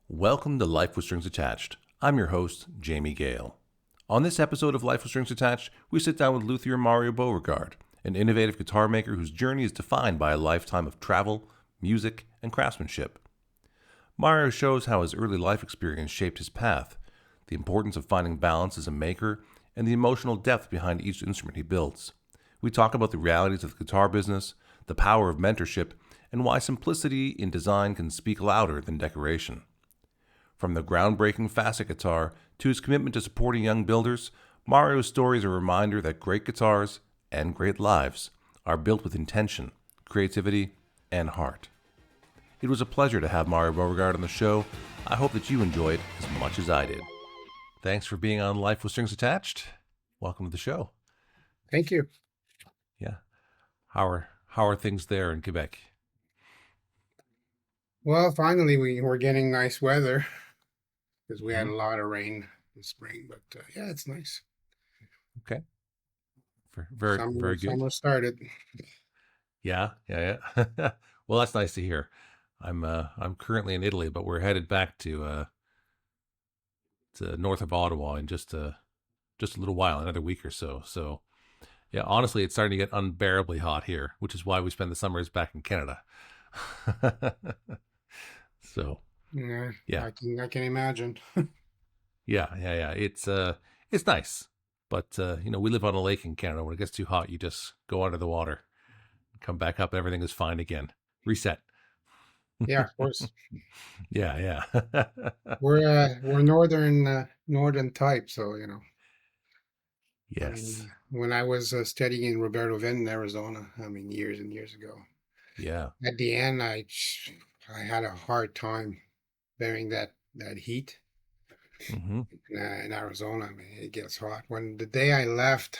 Welcome to Life with Strings Attached. I'm your host, Jamie Gale. On this episode of Life with Strings Attached, we sit down with Luthier Mario Beauregard, an innovative guitar maker whose journey is defined by a lifetime of travel, music, and craftsmanship. Mario shows how his early life experience shaped his path, the importance of finding balance as a maker, and the emotional depth behind each instrument he builds. We talk about the realities of the guitar business, the power of mentorship, and why simplicity in design can speak louder than decoration. From the groundbreaking Facet guitar to his commitment to supporting young builders, Mario's story is a reminder that great guitars and great lives are built with intention, creativity, and heart. It was a pleasure to have Mario Beauregard on the show. I hope that you enjoyed as much as I did. Thanks for being on Life with Strings Attached. Welcome to the show. Thank you. Yeah. How are things there in Quebec? Well, finally we're getting nice weather because we had a lot of rain this spring, but yeah, it's nice. Okay. Very good. Summer started. Yeah. Well, that's nice to hear. I'm currently in Italy, but we're headed back to north of Ottawa in just a little while, another week or so. So, yeah, honestly, it's starting to get unbearably hot here, which is why we spend the summers back in Canada. So, yeah, I can imagine. yeah. It's nice, but we live on a lake in Canada. When it gets too hot, you just go under the water, come back up, and everything is fine again. Reset. Yeah, of course. Yeah. We're northern type, so Yes. I mean, when I was studying in Roberto Vin, Arizona, years and years ago. Yeah. At the end, I had a hard time bearing that heat. Mm-hmm. In Arizona. I mean, it gets hot. When the day I left,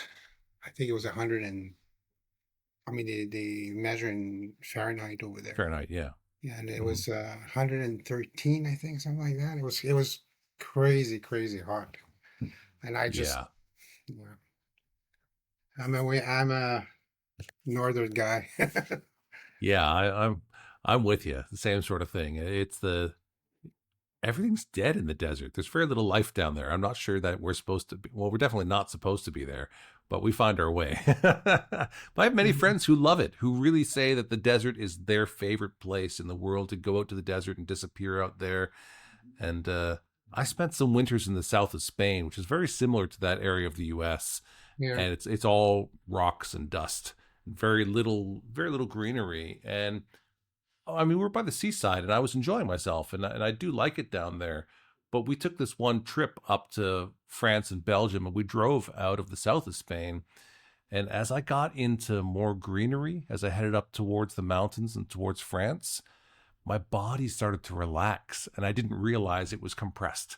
I think it was 100 and they measure in Fahrenheit over there. Fahrenheit, yeah. Yeah, and it was 113, I think, something like that. It was crazy hot, and I just I'm a northern guy. Yeah, I'm with you. The same sort of thing. Everything's dead in the desert. There's very little life down there. I'm not sure that we're supposed to be. Well, we're definitely not supposed to be there, but we find our way. But I have many friends who love it, who really say that the desert is their favorite place in the world, to go out to the desert and disappear out there. And I spent some winters in the south of Spain, which is very similar to that area of the U.S. Yeah. And it's all rocks and dust, very little greenery. And I mean, we're by the seaside, and I was enjoying myself, and I do like it down there. But we took this one trip up to France and Belgium, and we drove out of the south of Spain. And as I got into more greenery, as I headed up towards the mountains and towards France, my body started to relax, and I didn't realize it was compressed.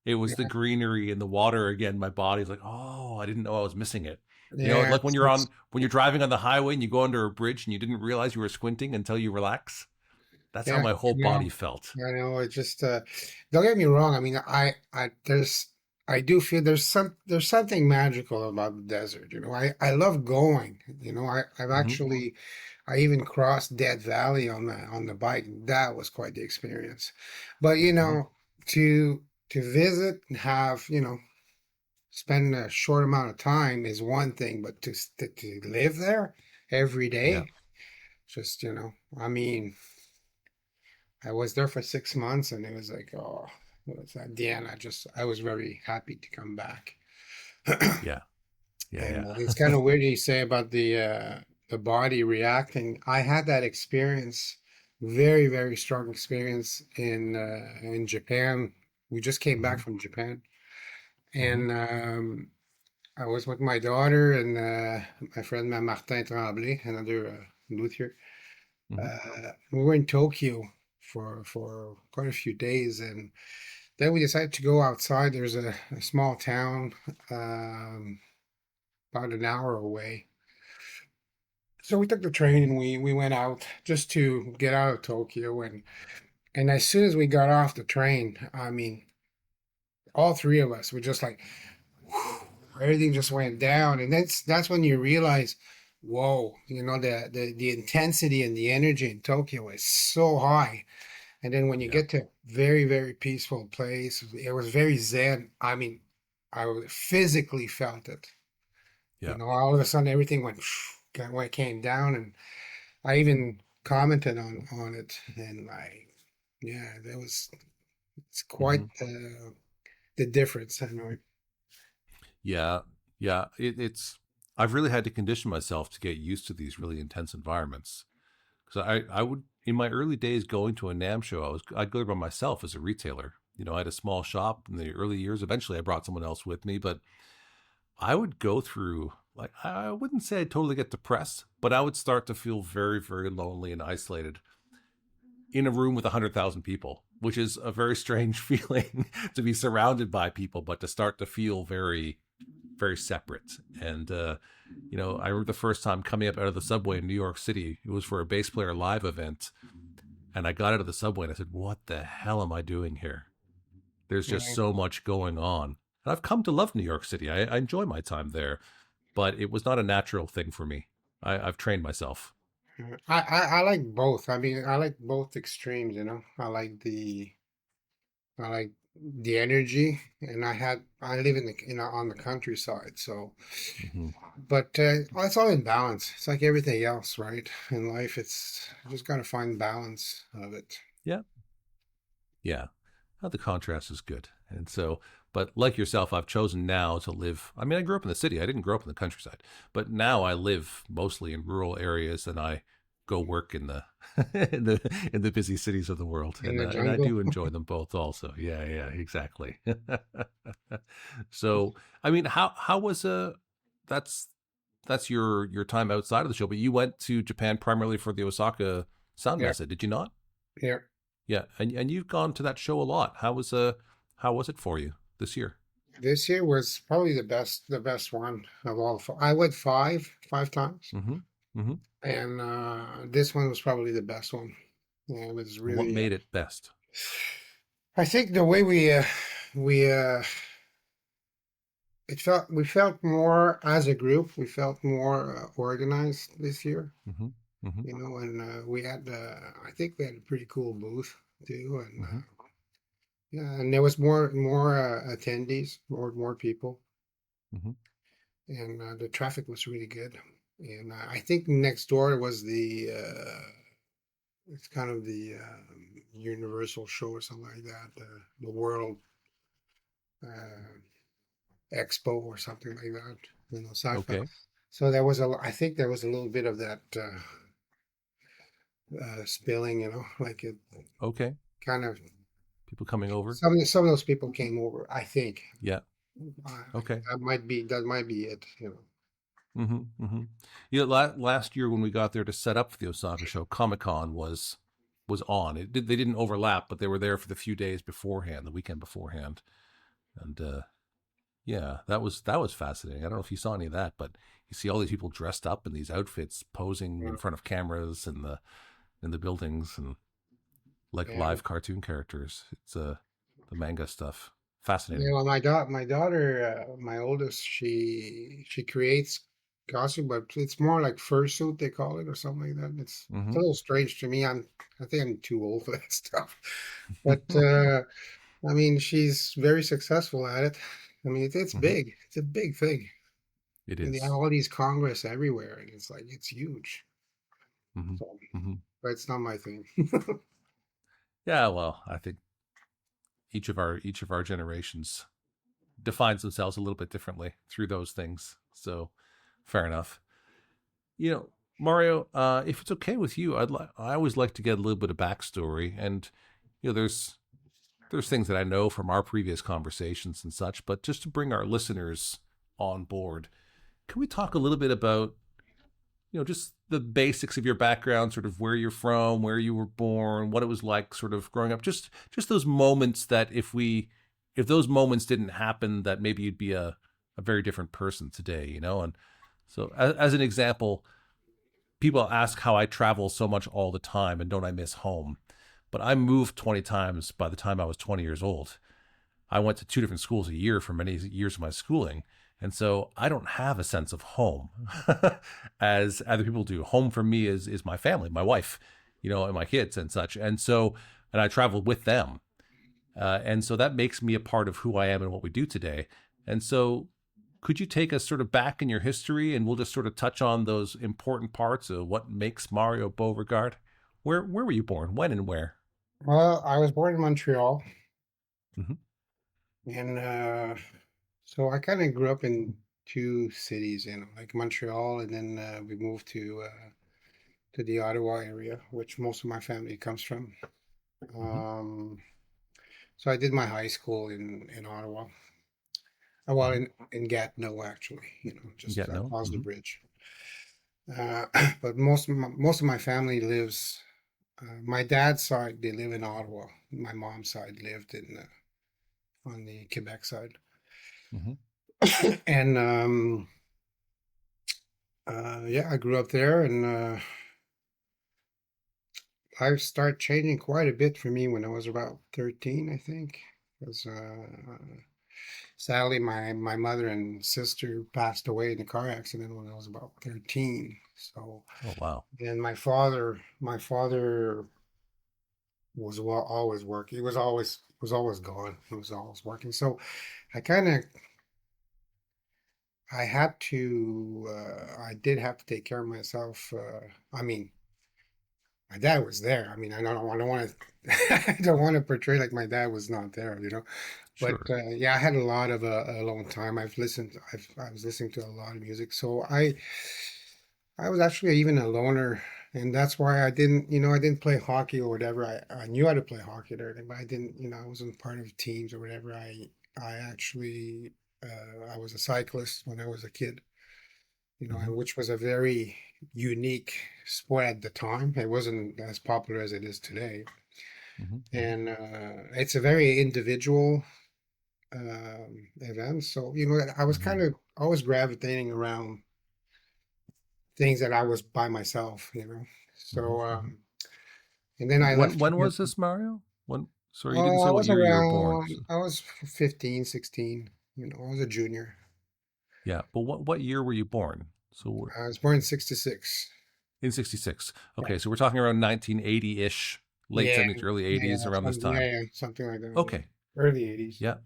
It was the greenery and the water again. My body's like, oh, I didn't know I was missing it. Like when you're driving on the highway and you go under a bridge and you didn't realize you were squinting until you relax. That's how my whole body felt. I know. It just don't get me wrong. I mean, I do feel there's something magical about the desert. I love going. I've actually I even crossed Death Valley on the bike. That was quite the experience. But to visit and have spend a short amount of time is one thing, but to live there every day, just I mean, I was there for 6 months, and it was like, oh, at the end, I was very happy to come back. Yeah. It's kind of weird you say about the body reacting. I had that experience, very very strong experience in Japan. We just came back from Japan. And I was with my daughter and my friend Martin Tremblay, another luthier. We were in Tokyo for quite a few days, and then we decided to go outside. There's a small town about an hour away. So we took the train and we went out just to get out of Tokyo. And as soon as we got off the train, I mean, all three of us were just like, whew, everything just went down. And that's when you realize, whoa, the intensity and the energy in Tokyo is so high. And then when you Yeah. get to a very, very peaceful place, it was very zen. I mean, physically felt it. Yeah. All of a sudden everything came down, and I even commented on it, and yeah, it's quite Hmm. the difference. I know. Yeah. Yeah. I've really had to condition myself to get used to these really intense environments. Because I would, in my early days going to a NAM show, I'd go there by myself as a retailer. I had a small shop in the early years. Eventually I brought someone else with me, but I would go through, like, I wouldn't say I'd totally get depressed, but I would start to feel very, very lonely and isolated in a room with 100,000 people, which is a very strange feeling to be surrounded by people, but to start to feel very, very separate. And, I remember the first time coming up out of the subway in New York City, it was for a bass player live event. And I got out of the subway and I said, what the hell am I doing here? There's just Yeah. so much going on. And I've come to love New York City. I enjoy my time there, but it was not a natural thing for me. I've trained myself. I like both. I mean, I like both extremes, I like the energy, and I live in the on the countryside, so Hmm. but it's all in balance. It's like everything else, right? In life, it's you just gotta find balance of it. Yeah. Yeah. The contrast is good. And so, but like yourself, I've chosen now to live. I mean, I grew up in the city. I didn't grow up in the countryside, but now I live mostly in rural areas, and I go work in the in the busy cities of the world, In the and I jungle. do enjoy them both. Also, yeah, yeah, exactly. So, I mean, how was that's that's your time outside of the show, but you went to Japan primarily for the Osaka Sound Yeah, Messe, did you not? yeah. Yeah, and you've gone to that show a lot. How was it for you this year? This year was probably the best one of all. I went five times, Mm-hmm. Mm-hmm. and this one was probably the best one. Yeah, it was And what really. made it best? I think the way we we felt more as a group. We felt more organized this year. Mm-hmm. Mm-hmm. And we had I think we had a pretty cool booth too, and Mm-hmm. yeah, and there was more attendees, more people, Mm-hmm. and the traffic was really good. And I think next door was it's kind of the Universal show or something like that, the World uh, Expo or something like that, sci-fi. Okay. So I think there was a little bit of that spilling, like it Okay. kind of People coming over. some of those people came over. I think Yeah. Okay. that might be it. Mm-hmm. Mm-hmm. Last year when we got there to set up for the Osaka show, Comic Con was on. They didn't overlap, but they were there for the few days beforehand, the weekend beforehand, and yeah, that was fascinating. I don't know if you saw any of that, but you see all these people dressed up in these outfits, posing in front of cameras in the buildings, and like Yeah. live cartoon characters. It's the manga stuff. Yeah, Fascinating. well, my daughter, my oldest, she creates costume, but it's more like fursuit they call it or something like that. It's a Mm-hmm. little strange to me. I think I'm too old for that stuff. But I mean, she's very successful at it. I mean, it's Mm-hmm. big. It's a big thing. It And they have is. all these congress everywhere, and it's like it's huge. Mm-hmm. So, Mm-hmm. but it's not my thing. Yeah, well, I think each of our generations defines themselves a little bit differently through those things. So, fair enough. Mario, if it's okay with you, I always like to get a little bit of backstory, and there's things that I know from our previous conversations and such, but just to bring our listeners on board, can we talk a little bit about just the basics of your background, sort of where you're from, where you were born, what it was like sort of growing up, just those moments that if those moments didn't happen, that maybe you'd be a very different person today. And so as an example, people ask how I travel so much all the time and don't I miss home? But I moved 20 times by the time I was 20 years old. I went to two different schools a year for many years of my schooling. And so I don't have a sense of home as other people do. Home for me is my family, my wife, and my kids and such. And so and I traveled with them. And so that makes me a part of who I am and what we do today. And so could you take us sort of back in your history, and we'll just sort of touch on those important parts of what makes Mario Beauregard? Where were you born? When and where? Well, I was born in Montreal, Hmm. and so I kind of grew up in two cities, like Montreal, and then we moved to the Ottawa area, which most of my family comes from. Hmm. Um, so I did my high school in Ottawa. Well, Hmm. in Gatineau, actually, Yeah, just no. across the Hmm. bridge. Uh, but most of my family lives. My dad's side, they live in Ottawa. My mom's side lived in on the Quebec side, Hmm. and yeah, I grew up there, and life started changing quite a bit for me when I was about 13, I think. Because sadly, my mother and sister passed away in a car accident when I was about 13. So, Oh, wow. and my father was always working. He was always gone. He was always working. So I kind of I did have to take care of myself. I mean, my dad was there. I mean, I don't want to I don't want to portray like my dad was not there. But Sure. yeah, I had a lot of alone time. I was listening to a lot of music, so I was actually even a loner, and that's why I didn't play hockey or whatever. I knew how to play hockey and everything, but I didn't, I wasn't part of teams or whatever. I actually I was a cyclist when I was a kid, Hmm. and which was a very unique sport at the time. It wasn't as popular as it is today, Hmm. Hmm. and it's a very individual event. So I was Hmm. kind of always gravitating around things that I was by myself. Hmm. So Hmm. and then I left When here. was this, Mario? When? Sorry, you didn't Oh, say I what was year you were born. around. I was 15, 16. I was a junior. Yeah, but what year were you born? So I was born in '66. in 66. Yeah, Okay, so we're talking around 1980-ish, late yeah, 70s, early yeah, 80s, around this time. yeah, something like that. Yeah. Okay. Early '80s. Yeah.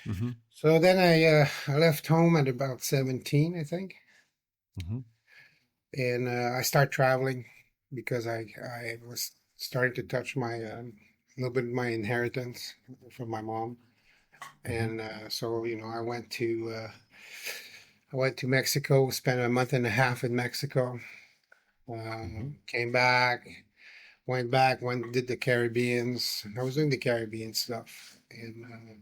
Hmm. So then I left home at about 17, I think, Hmm. and I started traveling because I was starting to touch my a little bit of my inheritance from my mom. Hmm. And so I went to Mexico, spent a month and a half in Mexico, Hmm. came went did the Caribbeans. I was doing the Caribbean stuff, and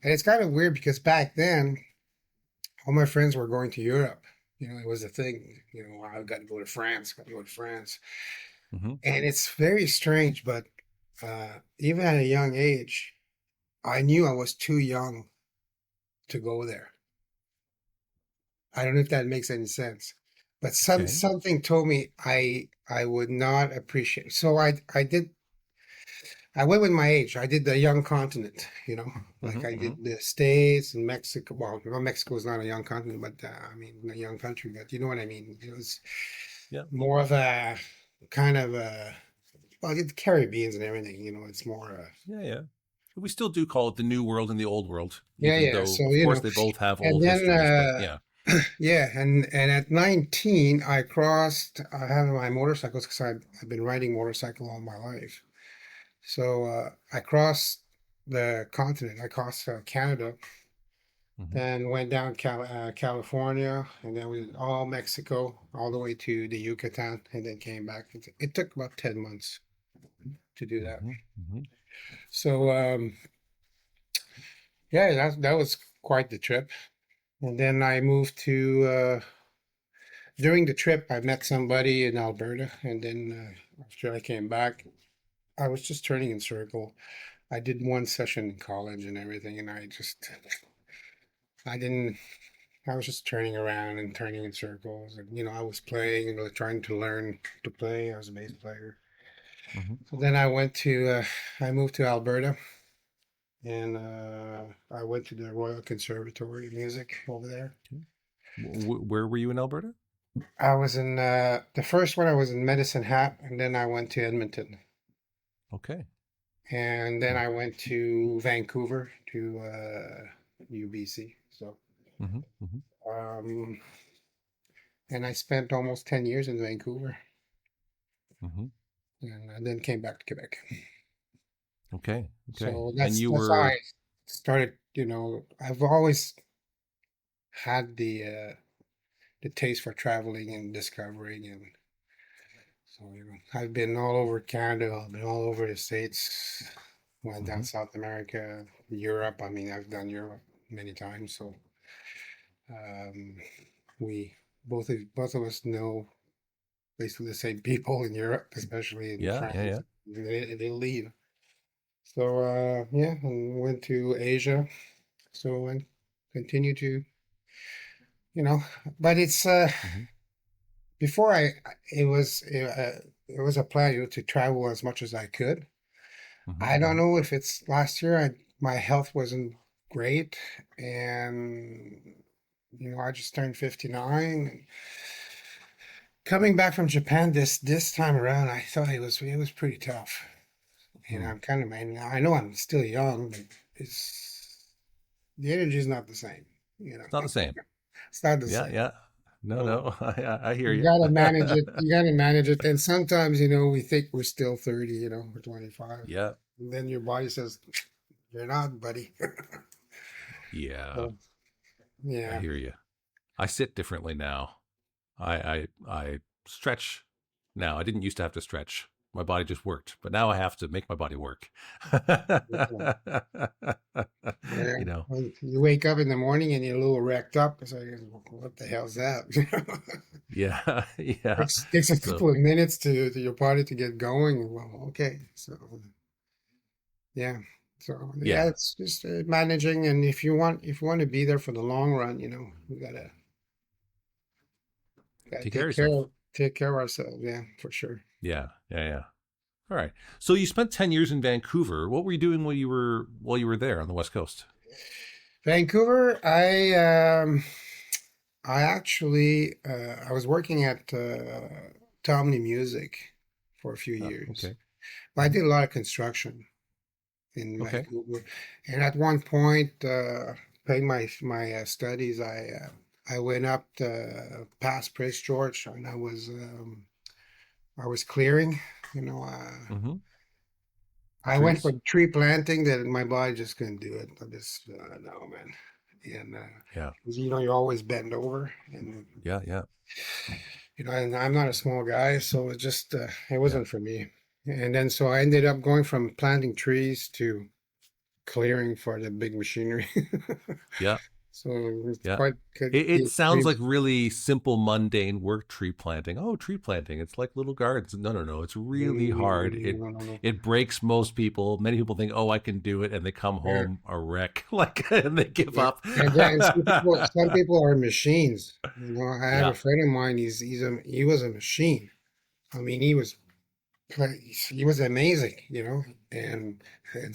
it's kind of weird because back then all my friends were going to Europe. It was a thing. I got to go to France, got to go to France, Hmm. and it's very strange. But even at a young age, I knew I was too young to go there. I don't know if that makes any sense, but Okay. something told me I would not appreciate. So I went with my age. I did the young continent, like Hmm. I Hmm. did the States and Mexico. Well, Mexico is not a young continent, but I mean a young country. But you know what I mean. It was Yeah. more of a kind of well, the Caribbeans and everything. It's more Yeah. Yeah. We still do call it the New World and the Old World, yeah, even yeah. though, So of course, they both have and old then histories. But yeah. yeah, and at 19, I have my motorcycles because I've been riding motorcycle all my life. So I crossed the continent. I crossed Canada, Hmm. then went down California, and then we did all Mexico, all the way to the Yucatan, and then came back. It took about 10 months to do that. Hmm. Hmm. So yeah, that was quite the trip. And then I moved to during the trip, I met somebody in Alberta, and then after I came back, I was just turning in circle. I did one session in college and everything, and I didn't, I was just turning around and turning in circles. And, I was playing and trying to learn to play. I was a bass player. Hmm. So then I moved to Alberta, and I went to the Royal Conservatory of Music over there. Where were you in Alberta? I was in, the first one I was in Medicine Hat, and then I went to Edmonton. Okay. And then I went to Vancouver to UBC. So, Mm-hmm. Mm-hmm. um, and I spent almost 10 years in Vancouver, Mm-hmm. and I then came back to Quebec. Okay. Okay. So And you that's how were, I started. I've always had the taste for traveling and discovering, and so I've been all over Canada, I've been all over the States, went down mm-hmm. South America, Europe. I mean, I've done Europe many times, so um, we both of us know basically the same people in Europe, especially in Yeah. Yeah. France. Yeah. They leave. So yeah, and went to Asia. So and continue to, you know, but it's Mm-hmm. before it was a plan, to travel as much as I could. Mm-hmm. I don't Mm-hmm. know if it's last year. My health wasn't great, and I just turned 59. Coming back from Japan this time around, I thought it was pretty tough. Mm. I'm kind of, and I know I'm still young, but the energy is not the same. You It's not know, the same. it's not the Yeah. same. Yeah. No. So No. I hear you you. gotta manage it. You gotta manage it. And sometimes, we think we're still 30, we're 25. Yeah. And then your body says, you're not, buddy. Yeah. So, I yeah. hear you. I sit differently now. I stretch now. I didn't used to have to stretch. My body just worked, but now I have to make my body work. Yeah. Yeah. You know. When you wake up in the morning and you're a little wrecked up. It's like, what the hell's that? Yeah. Yeah. Takes a So couple of minutes to your body to get going. Well, okay. So, yeah. So, yeah, yeah. it's just managing. And if you want to be there for the long run, we gotta Take care of yourself. take care of ourselves. Yeah, for sure. Yeah. Yeah. Yeah. All right. So you spent 10 years in Vancouver. What were you doing while you were there on the West Coast? Vancouver, I actually I was working at Tomney Music for a few Oh, years. okay. But I Hmm. did a lot of construction in Okay. Vancouver, and at one point, paying my studies, I went up past Prince George, and I was clearing. You know, Hmm. I went for Trees. tree planting that my body just couldn't do it. I just no, man. And Yeah. 'cause, you always bend over, and Yeah. Yeah. and I'm not a small guy, so it Yeah. wasn't for me. And then so I ended up going from planting trees to clearing for the big machinery. Yeah. So it's Yeah. quite good, It the sounds extremes. like really simple, mundane work, tree planting. Oh, tree planting. It's like little gardens. No, no, no. It's really hard. It No, no, no. it breaks most people. Many people think, oh, I can do it, and they come Yeah, home a wreck, like, and they give yeah. up. And some people are machines. I have a Yeah. friend of mine. He was a machine. I mean, he was amazing, and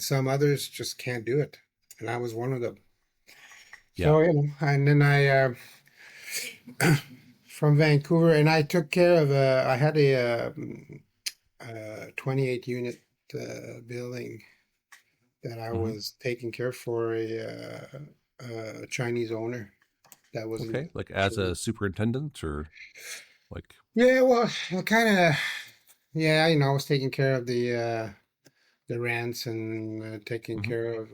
some others just can't do it, and I was one of them. Yeah. So and then from Vancouver, and I took care of I had a 28 unit building that I Hmm. was taking care for a Chinese owner that wasn't. Okay. Like as So a superintendent, or like. yeah, well, kind of. Yeah, I was taking care of the rents and taking Hmm. care of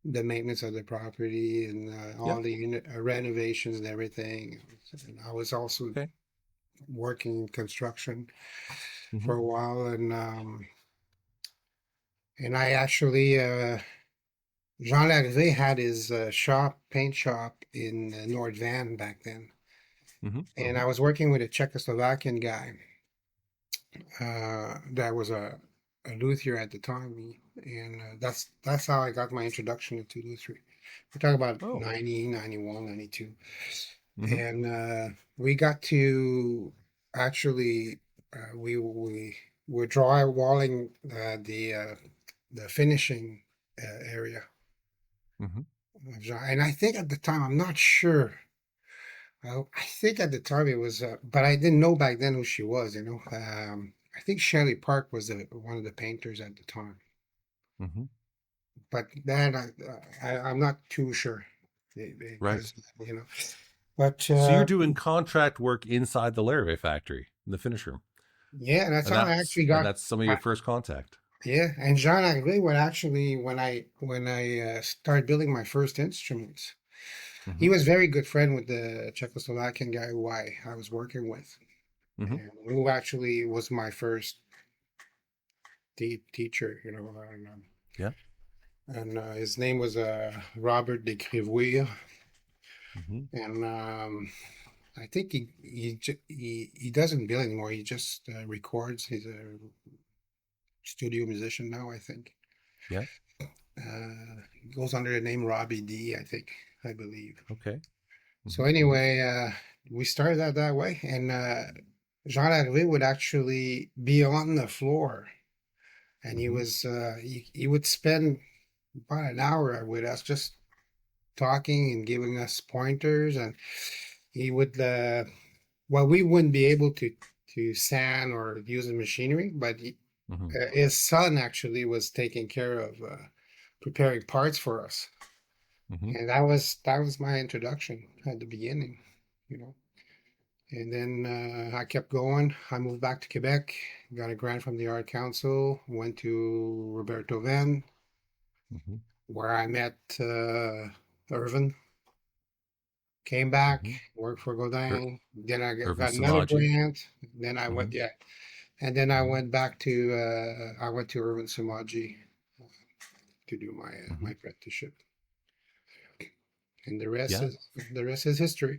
the maintenance of the property and Yeah. all the unit renovations and everything. And I was also Okay. working in construction Hmm. for a while, and I actually Jean Larrivée had his paint shop in North Van back then, Hmm. and Hmm. I was working with a Czechoslovakian guy that was a luthier at the time, and that's how I got my introduction to luthier. We're talking about Oh. 90, 91, 92. Hmm. And we got to actually we were drywalling the finishing area Hmm. and I think at the time, I'm not sure. I think at the time it was, but I didn't know back then who she was. I think Shelley Park was one of the painters at the time, Mm-hmm. but that I'm not too sure Right. because you know. But So you're doing contract work inside the Laravel factory in the finish room, yeah, that's how I actually got. that's some of your I, first contact. yeah, and Jean Agvé would actually when I started building my first instruments, he Mm-hmm. was very good friend with the Czechoslovakian guy who I was working with, Mm-hmm. and who actually was my first teacher, Yeah. and his name was Robert de Crivouille, Mm-hmm. and I think he doesn't bill anymore. He just records. He's a studio musician now, I think. Yeah. He goes under the name Robbie D, I believe. Okay. So Mm-hmm. Mm-hmm. anyway, we started out that way, and Jean Larrivée would actually be on the floor, and Mm-hmm. he would spend about an hour with us just talking and giving us pointers, and he would well, we wouldn't be able to sand or use the machinery, but Mm-hmm. his son actually was taking care of preparing parts for us, Mm-hmm. and that was my introduction at the beginning, you know. And then I kept going. I moved back to Quebec, got a grant from the Art Council, went to Roberto Venn, Mm-hmm. where I met Ervin. Came back, Mm-hmm. worked for Er- Godin. Then I Ervin got another Somogyi. grant. Then I Mm-hmm. went, yeah, and then I Mm-hmm. went back to I went to Ervin Somogyi to do my Mm-hmm. apprenticeship, and the rest Yeah. is the rest is history.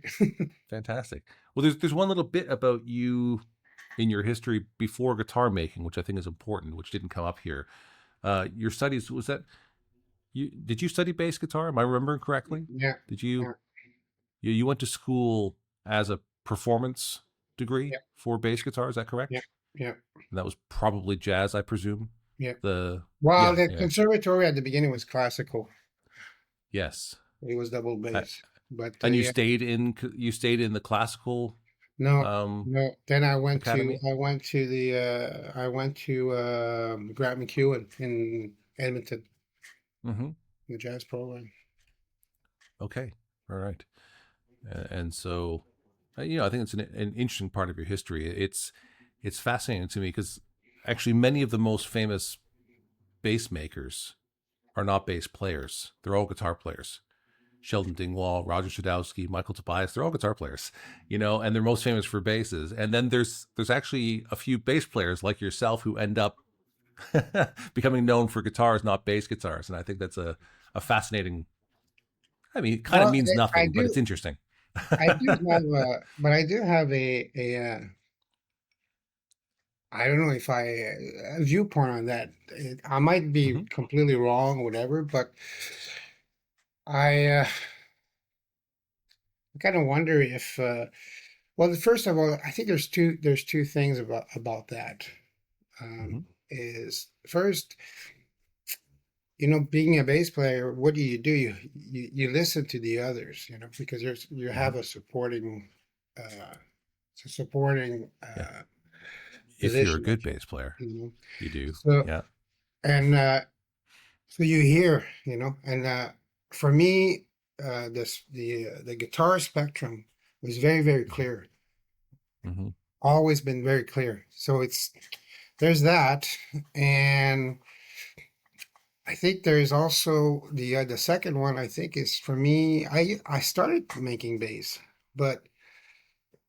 Fantastic. Well, there's one little bit about you in your history before guitar making, which I think is important, which didn't come up here. Your studies, was that you? Did you study bass guitar? Am I remembering correctly? Yeah, Did you? yeah, You went to school as a performance degree yeah, for bass guitar. Is that yeah, correct? yeah, And that was probably jazz, I presume. yeah. The Well, Yeah, the yeah, conservatory at the beginning was classical. yes. It was double I, bass, but and yeah, you stayed in the classical no, um, no. Then academy. I went to Grant McEwen in Edmonton, Hmm. the jazz program. Okay, all right. And so, I think it's an interesting part of your history. It's fascinating to me because actually many of the most famous bass makers are not bass players; they're all guitar players. Sheldon Dingwall, Roger Sadowski, Michael Tobias, they're all guitar players, and they're most famous for basses. And then there's actually a few bass players like yourself who end up becoming known for guitars, not bass guitars. And I think that's a fascinating, I mean, it kind of Well, means I nothing, but do, it's interesting. I do have, but I do have I don't know if a viewpoint on that. I might be Hmm. completely wrong, whatever, but I kind of wonder if, well, first of all, I think there's two things about that. Hmm. Is first, being a bass player, what do? You listen to the others, because you Hmm. have uh, a supporting Yeah. If you're a position good that bass player, you know. you do. So Yeah. and so you hear, and for me, the guitar spectrum was very, very Hmm. clear. Hmm. Always been very clear. So there's that, and I think there's also the second one. I think is for me. I started making bass, but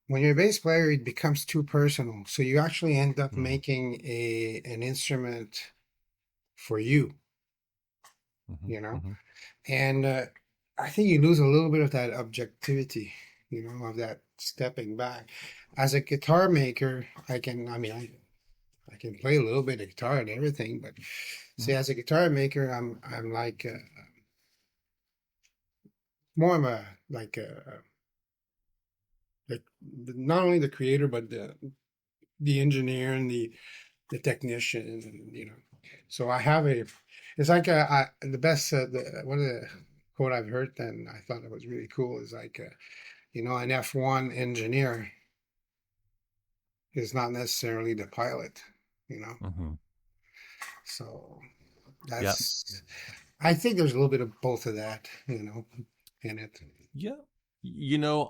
when you're a bass player, it becomes too personal. So you actually end up Hmm. making an instrument for you, Hmm. you know. Hmm. And I think you lose a little bit of that objectivity, of that stepping back. As a guitar maker, I mean, I can play a little bit of guitar and everything, but see, as a guitar maker, I'm like more of a like like not only the creator, but the engineer and the technician, and So I have it's like the best one of the quote I've heard, and I thought it was really cool, is like an F1 engineer is not necessarily the pilot. you know. Mm-hmm. So Yeah. that's, I think there's a little bit of both of that, in it. Yeah.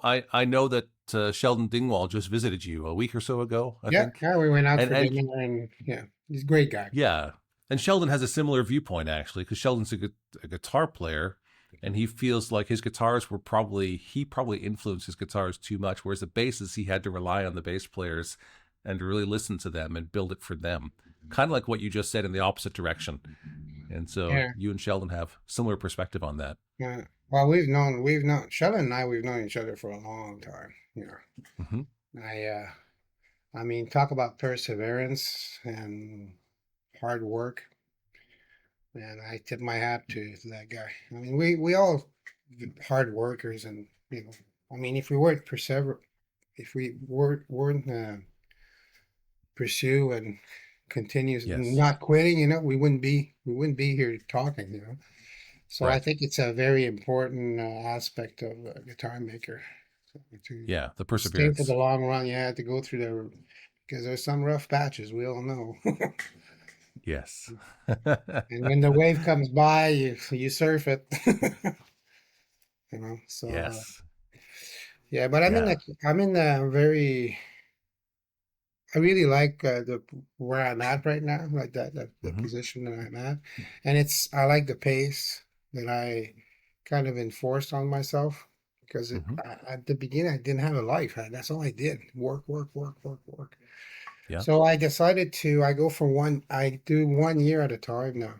I know that Sheldon Dingwall just visited you a week or so ago, I Yeah, think. yeah, we went out And for and dinner, and yeah, he's a great guy. yeah. And Sheldon has a similar viewpoint actually, because Sheldon's a guitar player, and he feels like his guitars were he probably influenced his guitars too much, whereas the basses he had to rely on the bass players and to really listen to them and build it for them. Kind of like what you just said in the opposite direction. And so Yeah, you and Sheldon have similar perspective on that. yeah. Well, we've known Sheldon and I. We've known each other for a long time. Hmm. I mean, talk about perseverance and hard work, and I tip my hat to that guy. I mean, we all hard workers, and I mean, if we weren't persever, if we weren't pursue and continue Yes. not quitting, we wouldn't be here talking, So I Right. think it's a very important aspect of a guitar maker, to Yeah. The stay for the perseverance. long run. You have to go through because there's some rough patches, we all know. Yes. And when the wave comes by, you surf it. So Yes. yeah, but Yeah. I'm in a very, I really like the where I'm at right now, like the Hmm. position that I'm at, and I like the pace that I kind of enforced on myself, because Hmm. at the beginning I didn't have a life. That's all I did: work, work, work, work, work. Yeah. So I decided I do 1 year at a time now,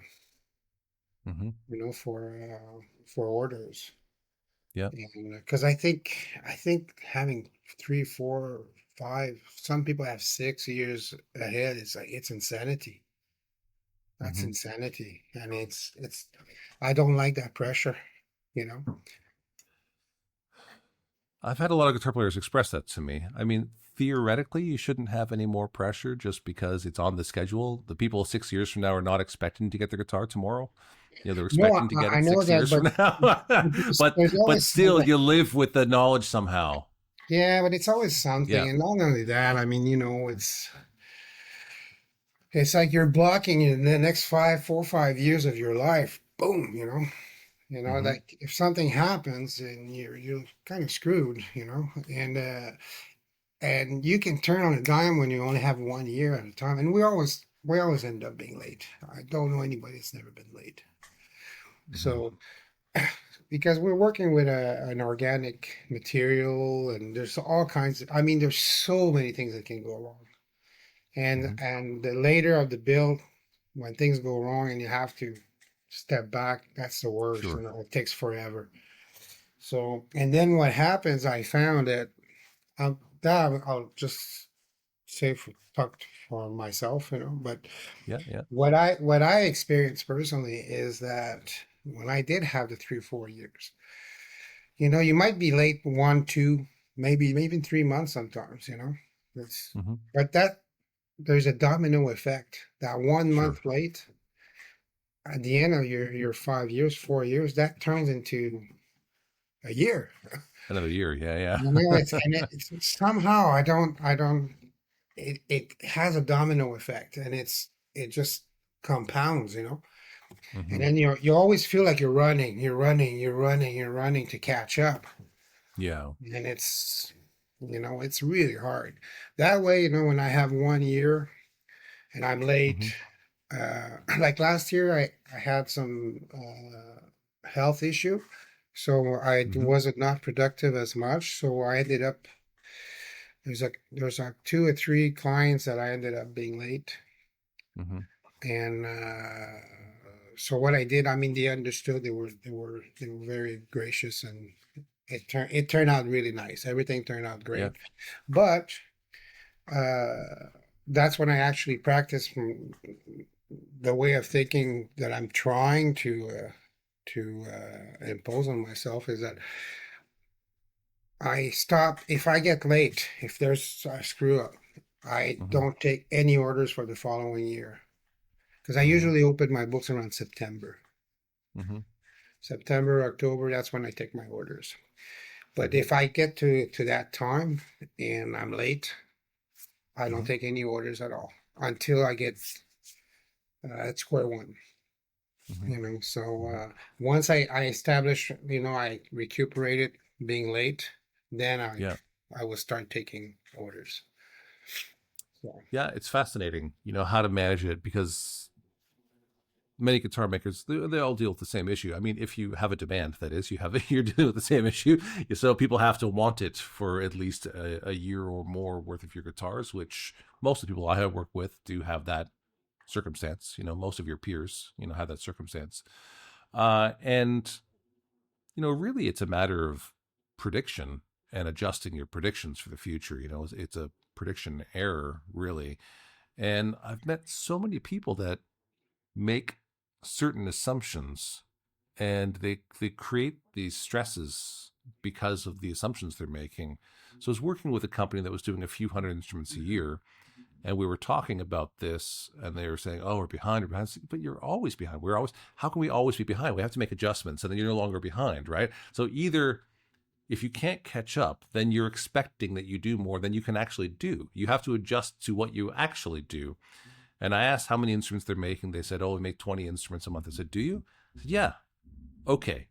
Hmm. for orders, Yeah. and because I think having 3, 4, 5, some people have 6 years ahead. It's like it's insanity. That's Hmm. insanity, and it's. I don't like that pressure, you know. I've had a lot of guitar players express that to me. I mean, theoretically, you shouldn't have any more pressure just because it's on the schedule. The people 6 years from now are not expecting to get their guitar tomorrow. They're No, expecting to get I it know six that, years from now. but there's but always still, something. you live with the knowledge somehow. Yeah, but it's always something, Yeah. and not only that. I mean, it's like you're blocking in the next 5, 4, 5 years of your life. Boom, Hmm. like if something happens, then you're kind of screwed, and you can turn on a dime when you only have 1 year at a time. And we always end up being late. I don't know anybody that's never been late. Hmm. So because we're working with an organic material, and there's all kinds of, I mean, there's so many things that can go wrong. And Hmm. and the later of the build, when things go wrong and you have to step back, that's the worst. Sure. It takes forever. So, and then what happens, I found that, I'll just say talk for myself, but Yeah. Yeah. what I experienced personally is that when I did have the 3, 4 years, you might be late 1, 2, maybe even 3 months sometimes, That's Hmm. but there's a domino effect. That one Sure. month late at the end of your 5 years, 4 years, that turns into a year. Another year. Yeah. It's somehow I don't it has a domino effect, and it just compounds, Yeah. and Hmm. then you always feel like you're running to catch up, Yeah. and it's really hard. That way, when I have 1 year and I'm late, Hmm. like last year, I had some health issue, so I Hmm. wasn't not productive as much. So I ended up there's like 2 or 3 clients that I ended up being late, Hmm. and so what I did, I mean, they understood. They were very gracious, and it turned out really nice. Everything turned out Yeah. great, but uh, that's when I actually practiced the way of thinking that I'm trying to impose on myself, is that I stop if I get late. If there's a screw up, I Hmm. don't take any orders for the following year, because I Hmm. usually open my books around Hmm. September, October. That's when I take my orders. But Hmm. if I get to that time and I'm late, I don't Hmm. take any orders at all. until I get at square one. Hmm. You know, so Hmm. once I establish, you know, I recuperated being late, then Yeah. I will start taking orders. So Yeah, it's fascinating, how to manage it because many guitar makers they all deal with the same issue. I mean, if you have a demand, that is, you're dealing with the same issue. So people have to want it for at least a year or more worth of your guitars, which most of the people I have worked with do have that circumstance. Most of your peers, have that circumstance, and really, it's a matter of prediction and adjusting your predictions for the future. It's a prediction error, really. And I've met so many people that make certain assumptions and they create these stresses because of the assumptions they're making. So I was working with a company that was doing a few hundred instruments a year, and we were talking about this, and they were saying, "Oh, we're behind, we're behind." But you're always behind. We're always. How can we always be behind? We have to make adjustments, and then you're no longer behind, right? So either if you can't catch up, then you're expecting that you do more than you can actually do. You have to adjust to what you actually do. And I asked how many instruments they're making. They said, "Oh, we make 20 instruments a month." I said, "Do you?" I said, "Yeah." "Okay,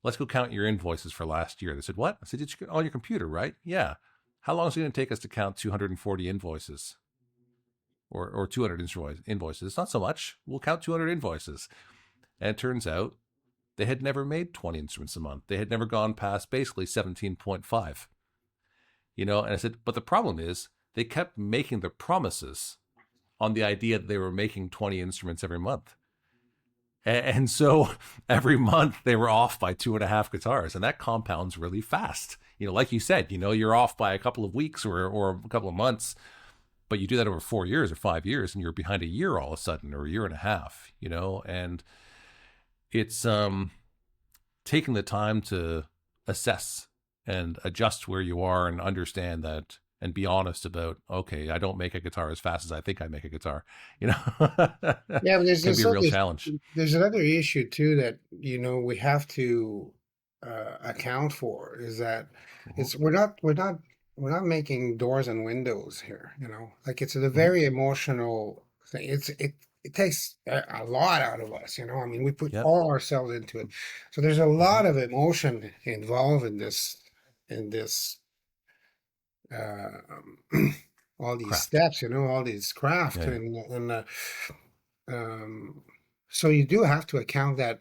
let's go count your invoices for last year." They said, "What?" I said, "It's on your computer, right?" "Yeah." "How long is it going to take us to count 240 invoices or 200 invoices?" "It's not so much. We'll count 200 invoices." And it turns out they had never made 20 instruments a month. They had never gone past basically 17.5. And I said, but the problem is they kept making the promises on the idea that they were making 20 instruments every month. And so every month they were off by 2.5 guitars, and that compounds really fast. Like you said, you're off by a couple of weeks or a couple of months, but you do that over 4 years or 5 years, and you're behind a year all of a sudden, or a year and a half, and it's taking the time to assess and adjust where you are and understand that and be honest about, okay, I don't make a guitar as fast as I think I make a guitar, yeah, but can be a real challenge. there's another issue too that you know we have to account for is that Hmm. it's we're not making doors and windows here. You know, like it's a Hmm. very emotional thing. It takes a lot out of us. You know, I mean, we put Yep. all ourselves into it, so there's a Hmm. lot of emotion involved in this all these Craft. steps, you know, all these craft Yeah, yeah. and um, so you do have to account that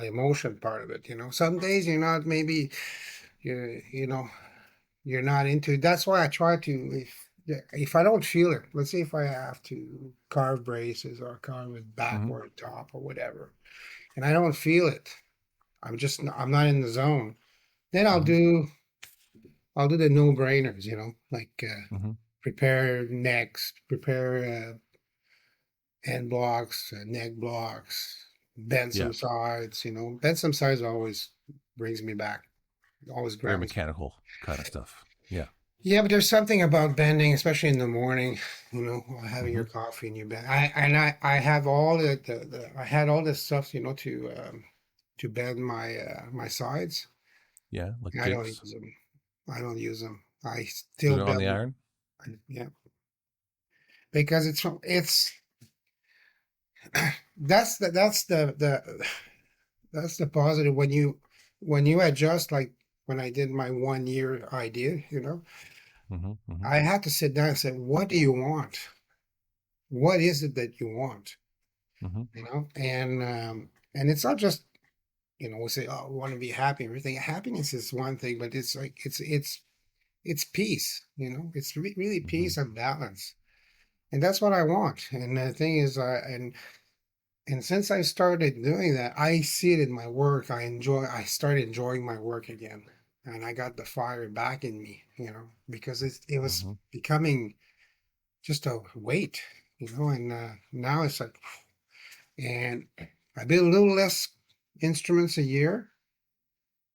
emotion part of it. You know, some days you're not maybe you know you're not into. That's why I try to if I don't feel it. Let's say if I have to carve braces or carve with Hmm. backward top or whatever, and I don't feel it. I'm not in the zone. Then Hmm. I'll do the no brainers. You know, like Hmm. prepare necks, prepare end blocks, neck blocks, bend Yeah. some sides. You know, bend some sides always brings me back, always Very grounds me. mechanical kind of stuff. Yeah. Yeah, but there's something about bending, especially in the morning. You know, while having your Hmm. coffee and you bend. I have all I had all this stuff. You know, to bend my sides. Yeah. Like I don't jigs. use them. I don't use them. I Put still it on the bend. iron. Yeah, because it's that's the positive when you adjust like when I did my 1 year idea, you know, Hmm. Hmm. I had to sit down and say, what do you want? What is it that you want? Hmm. You know, and it's not just, you know, we say, oh, we want to be happy and everything. Happiness is one thing, but it's like it's peace, you know, it's really Hmm. peace and balance. And that's what I want. And the thing is, and since I started doing that, I see it in my work. I started enjoying my work again. And I got the fire back in me, you know, because it was Hmm. becoming just a weight, you know, and now it's like, and I build a little less instruments a year,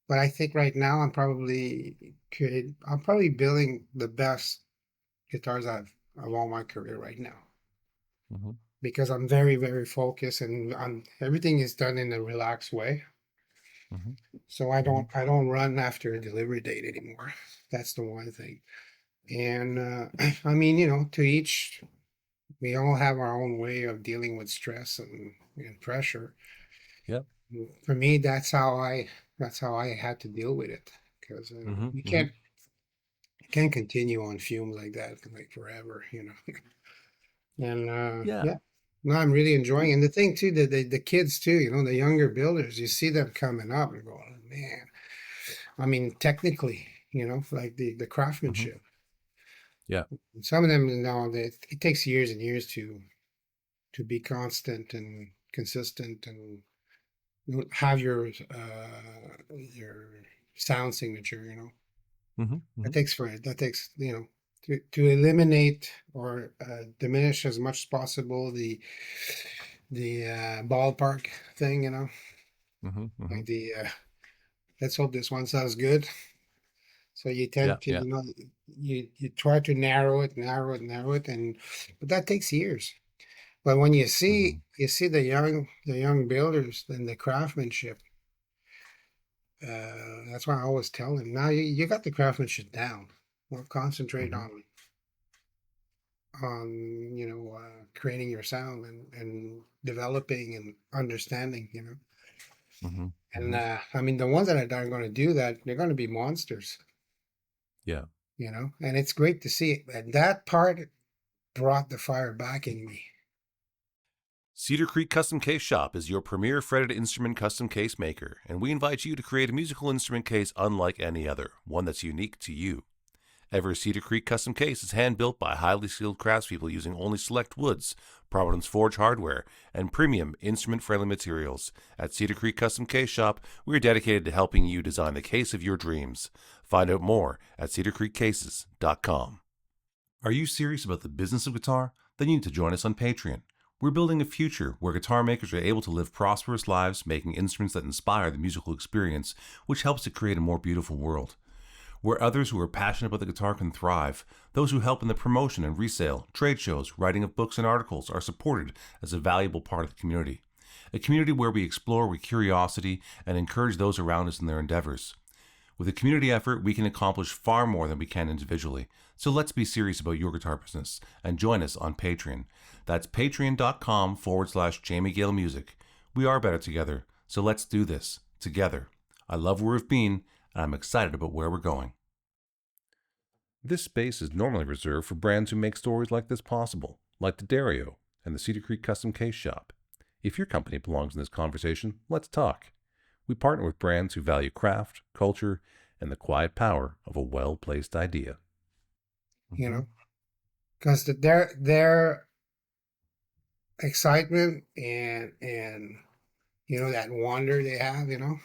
but I think right now I'm probably building the best guitars of all my career right now Hmm. because I'm very, very focused and everything is done in a relaxed way. Hmm. So Hmm. I don't run after a delivery date anymore. That's the one thing. And I mean, you know, to each we all have our own way of dealing with stress and pressure. Yep. For me, that's how I had to deal with it because Mm-hmm. you Mm-hmm. can't continue on fumes like that like forever, you know. And Yeah. yeah, no, I'm really enjoying it. And the thing too, the kids too, you know, the younger builders, you see them coming up and going, oh, man. I mean, technically, you know, like the Mm-hmm. craftsmanship. Yeah. Some of them, you know, it takes years and years to be constant and consistent and you know, have your sound signature. You know, Mm-hmm. Mm-hmm. that takes you know to eliminate or diminish as much as possible the ballpark thing. You know, Mm-hmm. Mm-hmm. like the let's hope this one sounds good. So you Yeah. tend to, Yeah. you know, you try to narrow it, and but that takes years. But when Mm-hmm. you see the young builders and the craftsmanship, that's why I always tell them now you got the craftsmanship down. Well, concentrate Mm-hmm. on you know creating your sound and developing and understanding. You know, Mm-hmm. and Mm-hmm. I mean the ones that are going to do that, they're going to be monsters. Yeah. You know, and it's great to see it. And that part brought the fire back in me. Cedar Creek Custom Case Shop is your premier fretted instrument custom case maker, and we invite you to create a musical instrument case unlike any other, one that's unique to you. Every Cedar Creek custom case is hand built by highly skilled craftspeople using only select woods, Providence Forge hardware, and premium instrument friendly materials. At Cedar Creek Custom Case Shop, we are dedicated to helping you design the case of your dreams. Find out more at cedarcreekcases.com. Are you serious about the business of guitar? Then you need to join us on Patreon. We're building a future where guitar makers are able to live prosperous lives making instruments that inspire the musical experience, which helps to create a more beautiful world. Where others who are passionate about the guitar can thrive, those who help in the promotion and resale, trade shows, writing of books and articles are supported as a valuable part of the community. A community where we explore with curiosity and encourage those around us in their endeavors. With a community effort, we can accomplish far more than we can individually. So let's be serious about your guitar business and join us on Patreon. That's patreon.com/Jamie Gale Music. We are better together, so let's do this together. I love where we've been, and I'm excited about where we're going. This space is normally reserved for brands who make stories like this possible, like the Dario and the Cedar Creek Custom Case Shop. If your company belongs in this conversation, let's talk. We partner with brands who value craft, culture, and the quiet power of a well-placed idea. You Mm-hmm. know, because their excitement and you know that wonder they have, you know,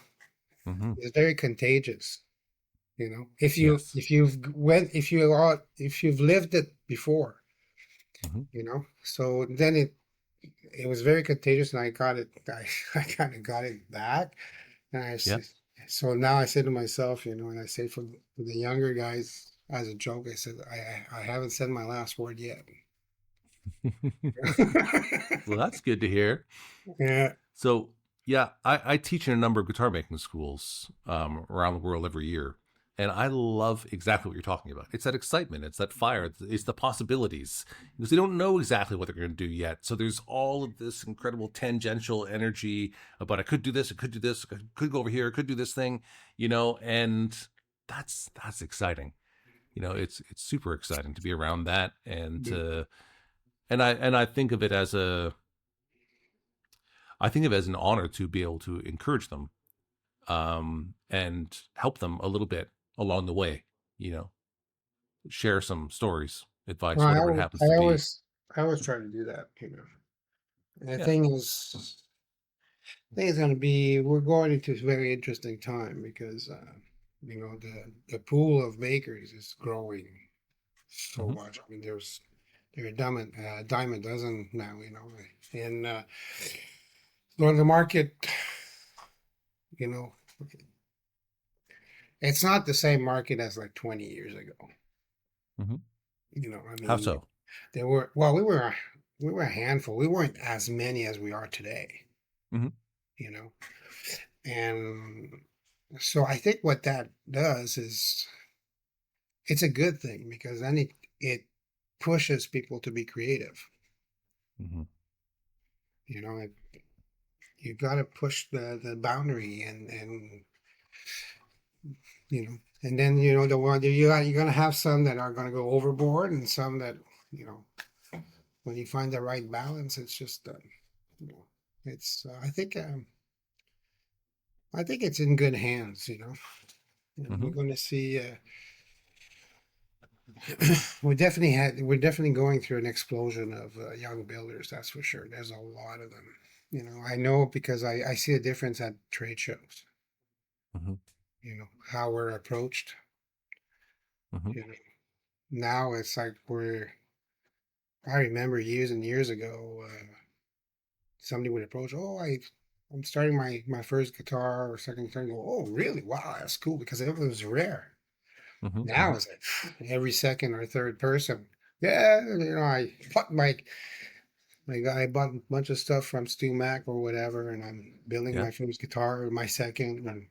Mm-hmm. is very contagious. You know, if you Yes. if you've went if you've lived it before, Mm-hmm. you know, so then it was very contagious, and I got it. I kind of got it back, and Yeah. so now I say to myself, you know, and I say for the younger guys as a joke, I said I haven't said my last word yet. Well, that's good to hear. Yeah. So, yeah, I teach in a number of guitar making schools around the world every year. And I love exactly what you're talking about. It's that excitement, it's that fire, it's the possibilities. Because they don't know exactly what they're going to do yet. So there's all of this incredible tangential energy about I could do this, I could do this, I could go over here, I could do this thing, and that's exciting. It's super exciting to be around that and I think of it as an honor to be able to encourage them and help them a little bit along the way, you know, share some stories, advice, Well, whatever it happens to be. I always try to do that, you know. And the Yeah. thing is going to be, we're going into a very interesting time because, you know, the pool of makers is growing so Hmm. much. I mean, there are dime a dozen now, you know, and on the market, you know, it's not the same market as like 20 years ago. Hmm. You know, I How mean, so? we were a handful. We weren't as many as we are today, Hmm. you know. And so I think what that does is it's a good thing because then it pushes people to be creative. Hmm. You got to push the boundary, and then the one you're gonna have some that are gonna go overboard, and some that you know when you find the right balance, it's just you know it's I think it's in good hands, and we're Hmm. going to see. We're definitely going through an explosion of young builders. That's for sure. There's a lot of them. I know because I see a difference at trade shows. Hmm. How we're approached. Hmm. You know, now it's like I remember years and years ago, somebody would approach. Oh, I'm starting my first guitar or second guitar. And go, oh, really? Wow, that's cool because it was rare. Hmm. Now Hmm. it's like every second or third person. Yeah, I bought my guy I bought a bunch of stuff from Stu Mac or whatever, and I'm building Yeah. my first guitar or my second. And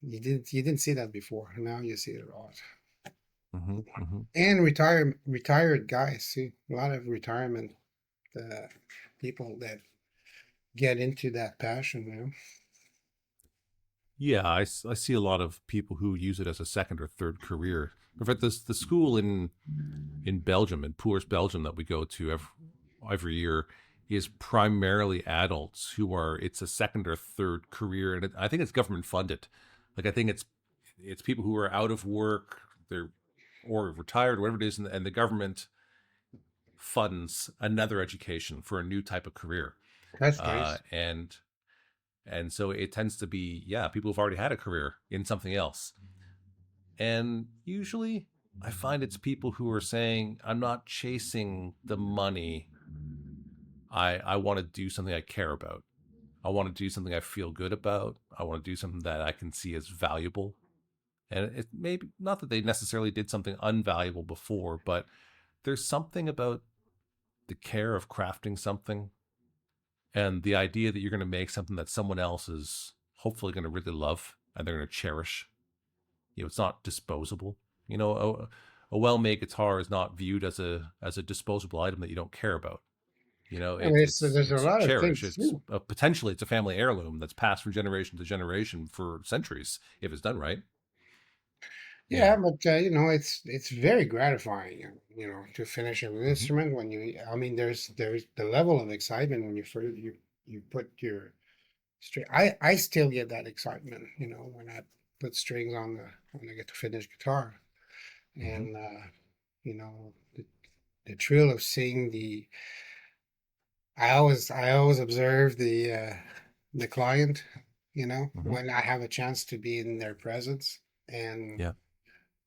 you didn't see that before. Now you see it a lot. Hmm. Hmm. And retired guys. See a lot of retirement uh, people that get into that passion. Yeah, I see a lot of people who use it as a second or third career. In fact, the school in Belgium, in Poors, Belgium, that we go to every year, is primarily adults who are. It's a second or third career, and I think it's government funded. Like I think it's people who are out of work, they're or retired, or whatever it is, and the government funds another education for a new type of career. That's Uh, nice. and and so it tends to be, yeah, people who've already had a career in something else. And usually I find it's people who are saying, I'm not chasing the money. I want to do something I care about. I want to do something I feel good about. I want to do something that I can see as valuable. And it maybe not that they necessarily did something unvaluable before, but there's something about the care of crafting something and the idea that you're going to make something that someone else is hopefully going to really love and they're going to cherish. It's not disposable. A well-made guitar is not viewed as a disposable item that you don't care about. I mean, there's a It's lot of cherished. things It's too. potentially it's a family heirloom that's passed from generation to generation for centuries if it's done right. Yeah, Yeah. but it's very gratifying, to finish an Hmm. instrument when I mean, there's the level of excitement when you put your string. I still get that excitement, when I put strings on the get to finished guitar, Hmm. and you know, the, the thrill of seeing the. I always observe the client, Hmm. when I have a chance to be in their presence, and Yeah.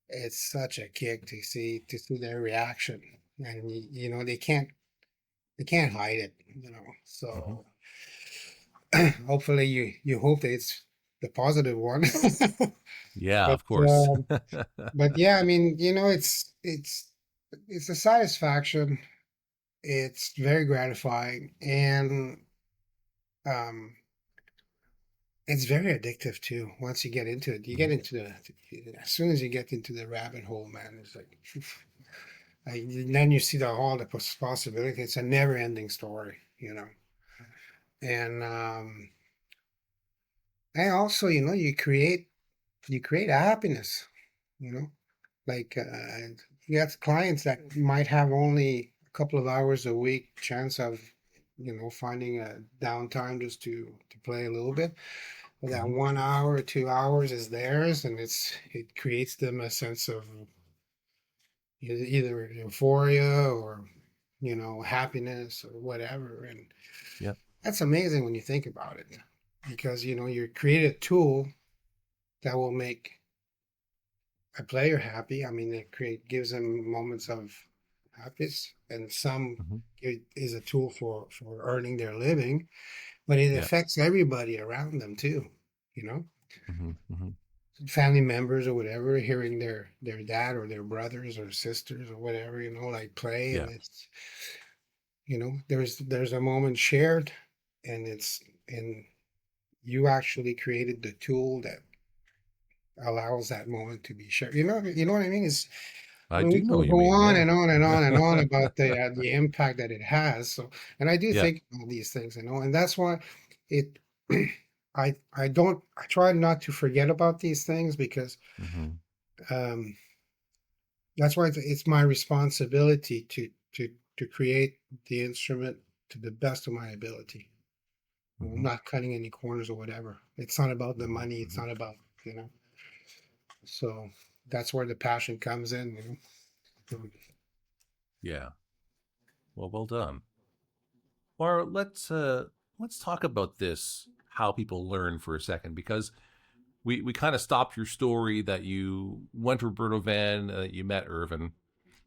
it's such a kick to see their reaction, and they can't hide it, Hmm. so hopefully you hope that it's the positive one. Yeah, but of course. but yeah, I mean, it's a satisfaction. It's very gratifying, and um it's very addictive too. Once you get into it, you get Hmm. into as soon as you get into the rabbit hole, man, it's like and then you see all the possibility. It's a never-ending story, and also, you create happiness, you know, like you have clients that might have only a couple of hours a week chance of, finding a downtime just to play a little bit. But that Hmm. 1 hour or 2 hours is theirs, and it creates them a sense of either euphoria or happiness or whatever. And Yeah. that's amazing when you think about it, because you create a tool that will make a player happy. I mean, gives them moments of happiness, and some Hmm. it is a tool for earning their living, but it Yeah. affects everybody around them too. You know, Hmm. Hmm. family members or whatever, hearing their dad or their brothers or sisters or whatever, like play, and Yeah. there's a moment shared, and you actually created the tool that allows that moment to be shared. You know what I mean? It's I I mean, we do know can what you go mean. on Yeah. and on and on and on about the impact that it has. So, and I do Yeah. think about these things, and that's why it. I try not to forget about these things because Hmm. um, that's why it's my responsibility to create the instrument to the best of my ability. I'm Hmm. not cutting any corners or whatever. It's not about the Hmm. money. It's Hmm. not about, you know. So that's where the passion comes in. Yeah. Well, well done. Or let's talk about this, how people learn for a second, because we kind of stopped your story that you went to Roberto Van, you met Ervin,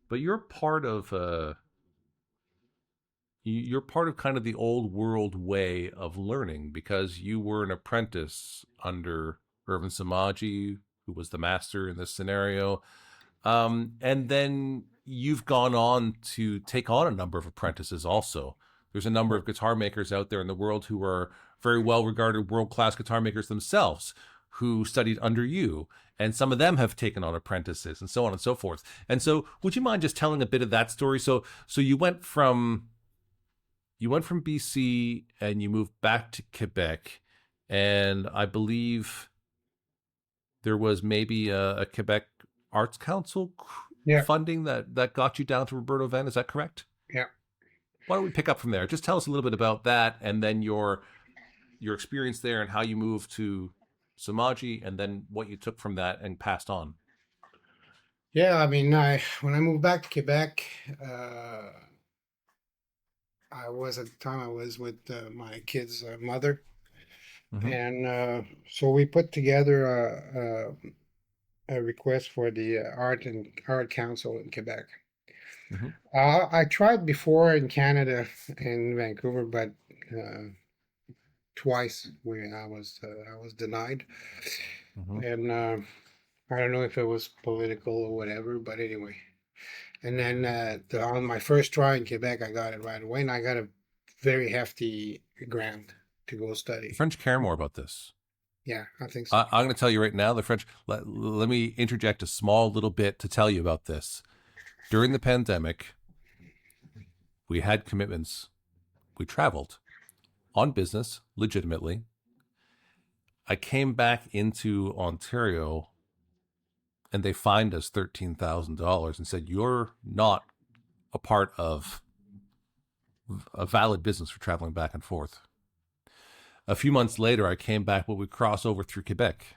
but you're part of kind of the old world way of learning because you were an apprentice under Ervin Somogyi, who was the master in this scenario. And then you've gone on to take on a number of apprentices also. There's a number of guitar makers out there in the world who are very well regarded world class guitar makers themselves who studied under you. And some of them have taken on apprentices and so on and so forth. And so would you mind just telling a bit of that story? So you went from BC and you moved back to Quebec, and I believe there was maybe a Quebec Arts Council Yeah, funding that got you down to Roberto Van. Is that correct? yeah, Why don't we pick up from there? Just tell us a little bit about that, and then your experience there, and how you moved to Samaji, and then what you took from that and passed on. yeah. I mean, I when I moved back to Quebec, uh, I was at the time I was with my kid's mother, Mm-hmm. and so we put together a request for the art council in Quebec. Mm-hmm. I tried before in Canada in Vancouver, but uh, twice when I was denied, Mm-hmm. and I don't know if it was political or whatever, but anyway. And then on my first try in Quebec, I got it right away, and I got a very hefty grant to go The study. French care more about this. Yeah, I think so. I'm going to tell you right now, the French. Let me interject a small little bit to tell you about this. During the pandemic, we had commitments. We traveled on business, legitimately. I came back into Ontario and they fined us $13,000 and said, "You're not a part of a valid business for traveling back and forth." A few months later, I came back, but we cross over through Quebec,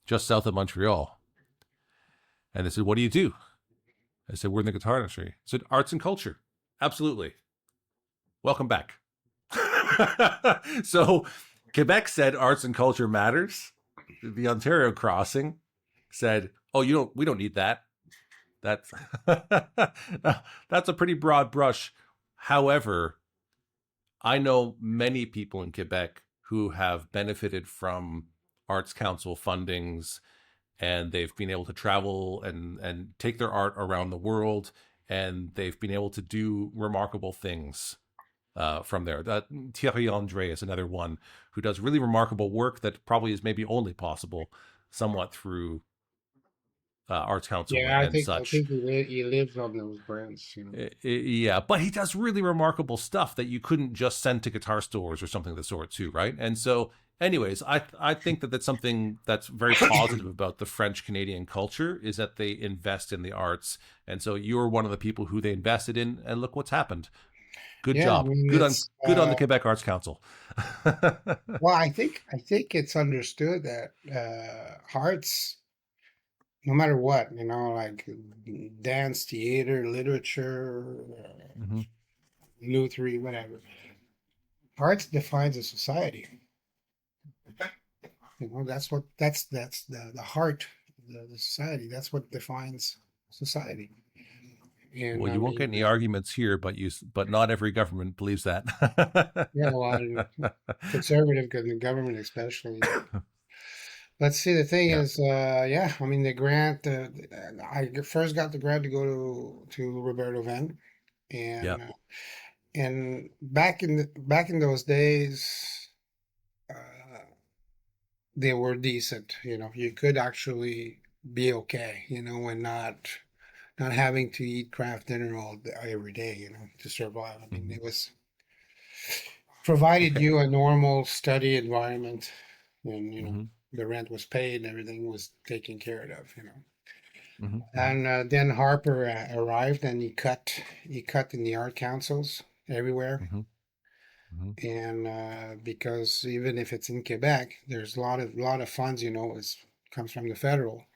just south of Montreal. And they said, "What do you do?" I said, "We're in the guitar industry." I said, "Arts and culture." Absolutely. Welcome back. So Quebec said arts and culture matters. The Ontario crossing said, "Oh, we don't need that." That's that's a pretty broad brush. However, I know many people in Quebec who have benefited from Arts Council fundings, and they've been able to travel and take their art around the world, and they've been able to do remarkable things from there. Thierry Andre is another one who does really remarkable work that probably is maybe only possible somewhat through Arts Council Yeah, and I such. think he lives on those grants, you know. Yeah, but he does really remarkable stuff that you couldn't just send to guitar stores or something of the sort too, right? And so, anyways, I think that that's something that's very positive about the French Canadian culture is that they invest in the arts, and so you're one of the people who they invested in, and look what's happened. Good Yeah, I job. mean Good on the Quebec Arts Council. well, I think it's understood that arts, no matter what, you know, like dance, theater, literature, Hmm. Luthier, whatever, arts defines a society. You know, that's the heart of the society. That's what defines society. And Well, I you won't get mean, any arguments here, but not every government believes that. yeah, well, conservative government especially. Let's see. The thing Yeah. is, yeah, I mean, the grant. I first got the grant to go to Roberto Van, Yeah. and back in those days, they were decent. You know, you could actually be okay. You know, and not not having to eat craft dinner every day, to survive. I mean, Hmm. it was provided Okay. you a normal study environment, and Hmm. the rent was paid and everything was taken care of. Hmm. Hmm. And then Harper arrived, and he cut in the art councils everywhere. Hmm. Hmm. And because even if it's in Quebec, there's a lot of funds, is comes from the federal.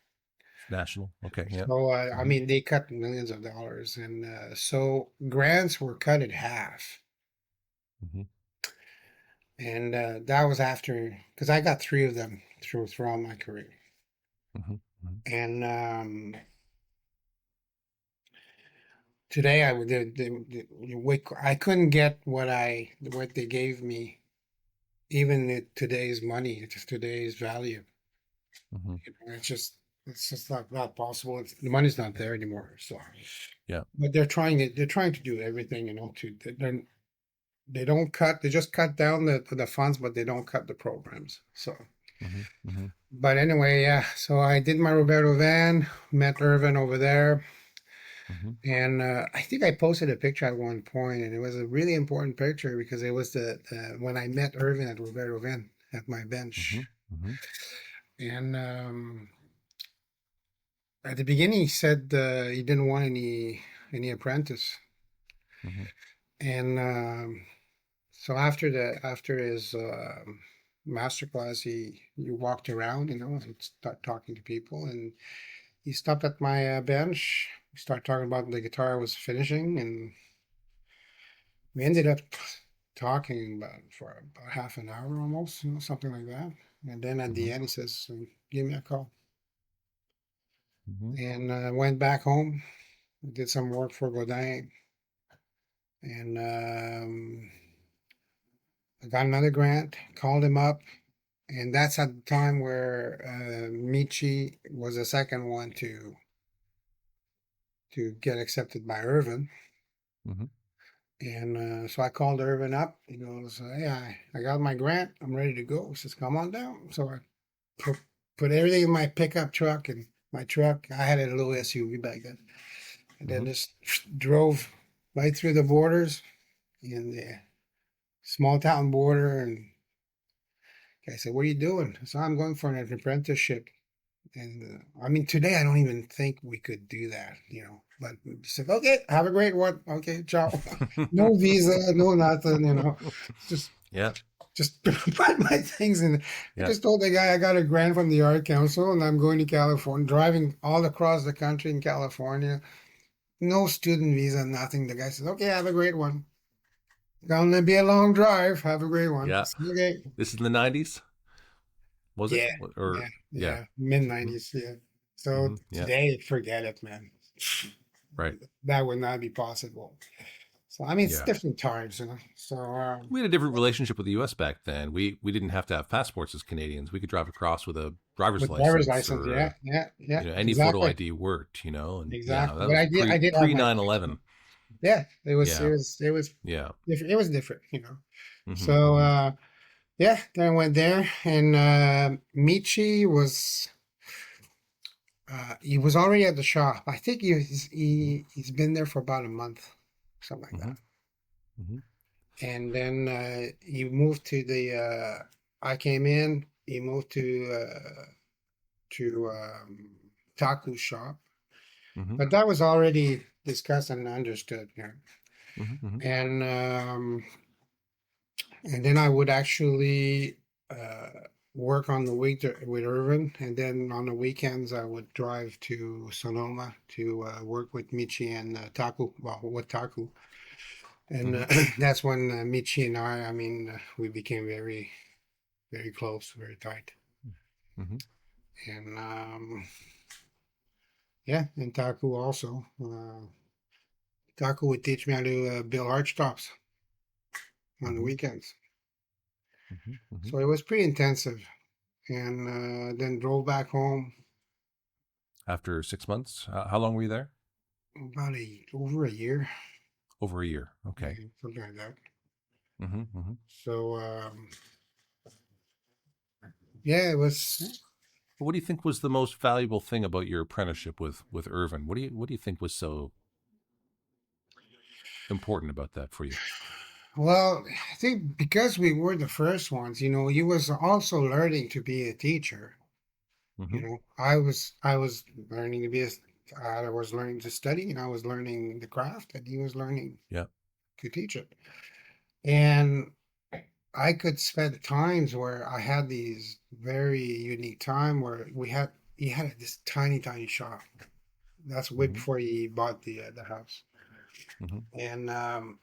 National. Okay. Yeah. So I Hmm. mean, they cut millions of dollars, and so grants were cut in half. Hmm. And that was after, because I got three of them throughout my career. Hmm. Hmm. And today I couldn't get what they gave me, even at today's money, just today's value. Hmm. It's just not possible. The money's not there anymore. So, Yeah. but they're trying to do everything, they don't cut. They just cut down the funds, but they don't cut the programs. So, Hmm. Hmm. but anyway, yeah. So I did my Roberto van, met Ervin over there, Hmm. and I think I posted a picture at one point, and it was a really important picture because it was the when I met Ervin at Roberto van at my bench, Hmm. Hmm. and at the beginning he said he didn't want any apprentice, Hmm. and so after his master class, he walked around, and start talking to people, and he stopped at my bench. We started talking about the guitar I was finishing, and we ended up talking for about half an hour almost, something like that. And then at the Hmm. end, he says, "So give me a call." Hmm. And I went back home, did some work for Godin, and I got another grant, called him up. And that's at the time where Michi was the second one to get accepted by Ervin. Hmm. And so I called Ervin up. He goes, "Hey, I got my grant. I'm ready to go." He says, "Come on down." So I put everything in my pickup truck, and my truck. I had a little SUV back then, and then Hmm. just drove right through the borders in the small town border. And I said, "What are you doing?" So I'm going for an apprenticeship. And I mean, today I don't even think we could do that. But we said, "Okay, have a great one. Okay, ciao." No visa, no nothing. Just Yeah. just put my things in. I Yeah. just told the guy I got a grant from the art council, and I'm going to California, driving all across the country in California. No student visa, nothing. The guy says, "Okay, have a great one. Gonna be a long drive. Have a great one." Yeah. I said, "Okay." This is in the 90s, was it? Yeah, Or yeah, yeah. yeah. Mid Hmm. 90s, yeah. So Hmm. Yeah. today, forget it, man. Right. That would not be possible. So I mean, it's Yeah. different times. So We had a different relationship with the U.S. back then. We didn't have to have passports as Canadians. We could drive across with a driver's with driver's license license, or yeah, yeah, yeah, any photo exactly, ID worked. And yeah, exactly. that But was I did have pre my 9/11. yeah. It was it Yeah. was it was Yeah. it was different. Hmm. So Hmm. yeah, then I went there, and Michi he was already at the shop. I think he's been there for about a month, something like Hmm. that. Hmm. And then he moved to the. I came in. He moved to Taku's shop, Hmm. but that was already discussed and understood. Hmm. Hmm. And then I would actually uh, work on the week with Irvin, and then on the weekends I would drive to Sonoma to work with Michi and Taku. Well, with Taku, and Hmm. that's when Michi and I mean, we became very, very close, very tight, Hmm. and yeah, and Taku also. Taku would teach me how to build arch tops on the Hmm. weekends, Hmm. Hmm. so it was pretty intensive. And then drove back home After 6 months, how long were you there? about over a year, Over a year. yeah, Okay. something like that. Hmm. Hmm. So yeah, it What do you think was the most valuable thing about your apprenticeship with Ervin? What do you think was so important about that for you? Well, I think because we were the first ones, he was also learning to be a teacher. Mm-hmm. I was learning to be I was learning to study, and I was learning the craft, and he was learning Yeah. to teach it. And I could spend times where I had these very unique time where he had this tiny, tiny shop. That's way Mm-hmm. before he bought the house. Mm-hmm. And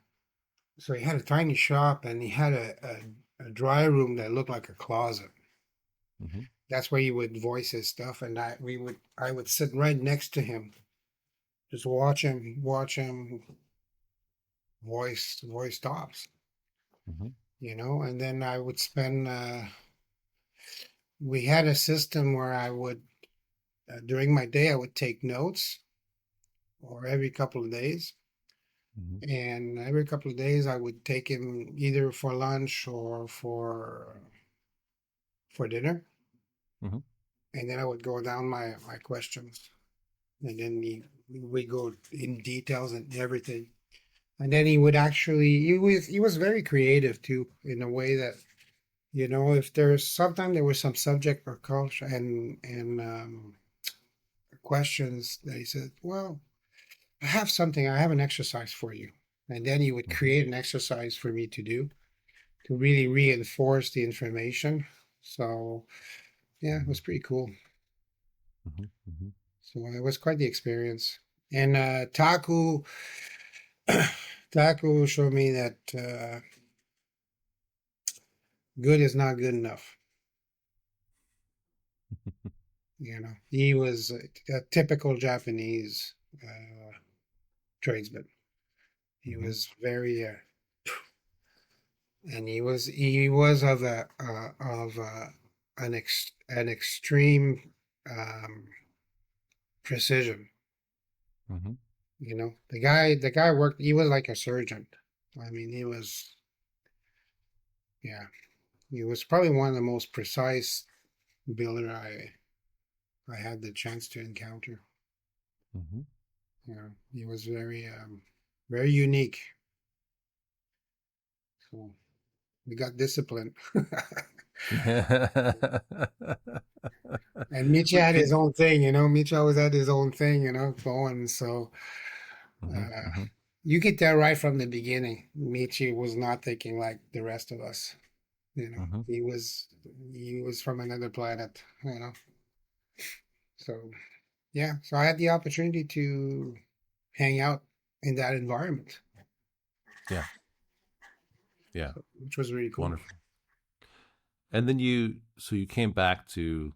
so he had a tiny shop, and he had a dry room that looked like a closet. Mm-hmm. That's where he would voice his stuff, and I would sit right next to him, just watch him voice tops, Mm-hmm. and then I would spend. We had a system where I would during my day I would take notes, or every couple of days, Mm-hmm. and every couple of days I would take him either for lunch or for dinner, Mm-hmm. and then I would go down my questions, and then we go in details and everything. And then he would actually he was very creative too, in a way that, if there's sometimes there was some subject or culture and questions that he said, well, I have an exercise for you. And then he would Mm-hmm. create an exercise for me to do to really reinforce the information. So yeah, it was pretty cool. Mm-hmm. Mm-hmm. So it was quite the experience. And Taku showed me that good is not good enough. He was a typical Japanese tradesman. He Mm-hmm. was very, and he was of an extreme precision. Mm-hmm. The guy worked. He was like a surgeon. I mean, yeah, he was probably one of the most precise builder I had the chance to encounter. Mm-hmm. He was very unique. So we got discipline. And Michi But had his can own thing, Michi always had his own thing, going. So Mm-hmm. uh, Mm-hmm. you get that right from the beginning. Michi was not thinking like the rest of us. Mm-hmm. He was from another planet. So yeah, so I had the opportunity to hang out in that environment, Yeah. Yeah. which was really cool. Wonderful. And then so you came back to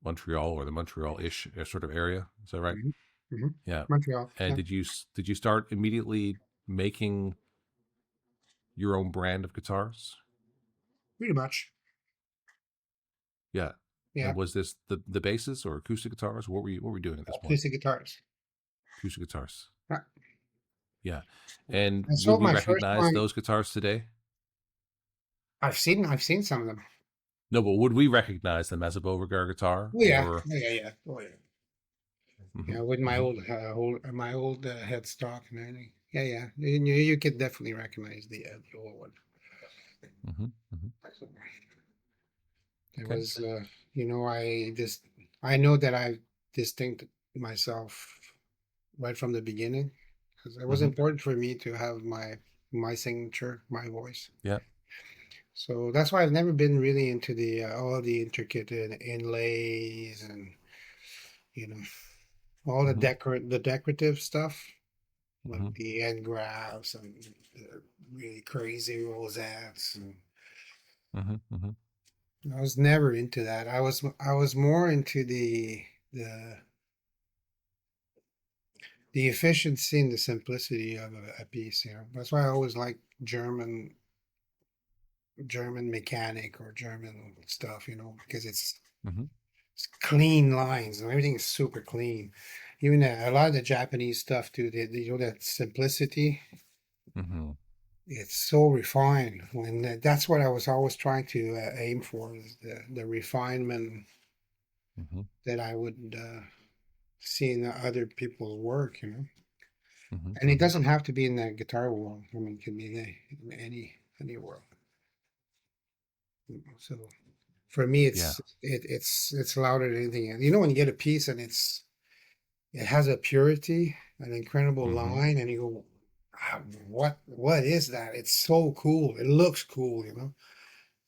Montreal, or the Montreal-ish sort of area. Is that right? Hmm. Hmm. Yeah. Montreal, And yeah, did you start immediately making your own brand of guitars? pretty much. Yeah. Yeah, And was this the basses or acoustic guitars? What were you doing at this point? acoustic guitars. Acoustic guitars. Yeah. Yeah. And I would sold we my first recognize one. those guitars today? I've seen some of them. No, but would we recognize them as a Beauregard guitar Oh yeah, or? yeah, yeah, yeah. Oh yeah. Mm-hmm. Yeah, with my Mm-hmm. old headstock and everything. Yeah, yeah. You could definitely recognize the old one. Mm-hmm. Mm-hmm. So it Okay. was, I know that I distinct myself right from the beginning, because it was Mm-hmm. important for me to have my signature, my voice. Yeah. So that's why I've never been really into the all the intricate inlays and you know all Mm-hmm. the decorative stuff, Mm-hmm. like the end grafts and the really crazy rosettes. And Mm-hmm. Mm-hmm. I was never into that. I was more into the the efficiency and the simplicity of a piece. That's why I always like German mechanic or German stuff. Because Mm-hmm. it's clean lines and everything is super clean. Even a lot of the Japanese stuff too. That simplicity. Mm-hmm. It's so refined. When that's what I was always trying to aim for, is the refinement Mm-hmm. that I would see in other people's work, you know. Mm-hmm. And it Mm-hmm. doesn't have to be in the guitar world. I mean, it can be in any world. So for me, Yeah. it's louder than anything. And you know, when you get a piece and it has a purity, an incredible Mm-hmm. line, and you go, "Ah, what is that? It's so cool. It looks cool, you know."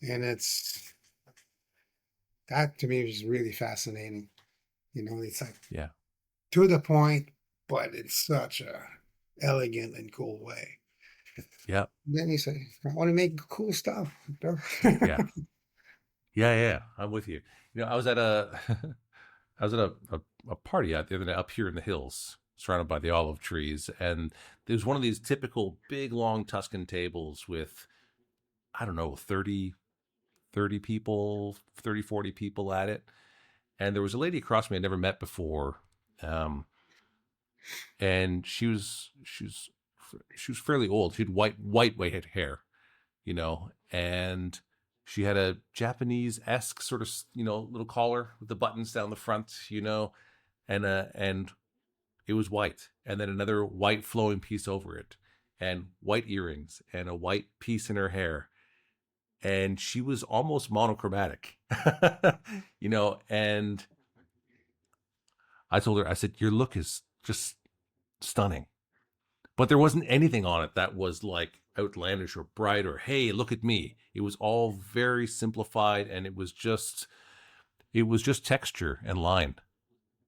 And it's that to me is really fascinating. You know, it's like Yeah. to the point, but it's such a elegant and cool way. Yeah. Then you say, I want to make cool stuff. Yeah. Yeah. Yeah. I'm with you. You know, I was at a I was at a party out the other day up here in the hills, surrounded by the olive trees, and there's one of these typical big long Tuscan tables with, I don't know, 30 people, 30 40 people at it. And there was a lady across me I'd never met before. Um, and she was fairly old. She had white hair, you know, and she had a Japanese-esque sort of, little collar with the buttons down the front, and it was white, and then another white flowing piece over it, and white earrings, and a white piece in her hair, and she was almost monochromatic, and I told her, I said, your look is just stunning. But there wasn't anything on it that was like outlandish or bright or, hey, look at me. It was all very simplified, and it was just texture and line,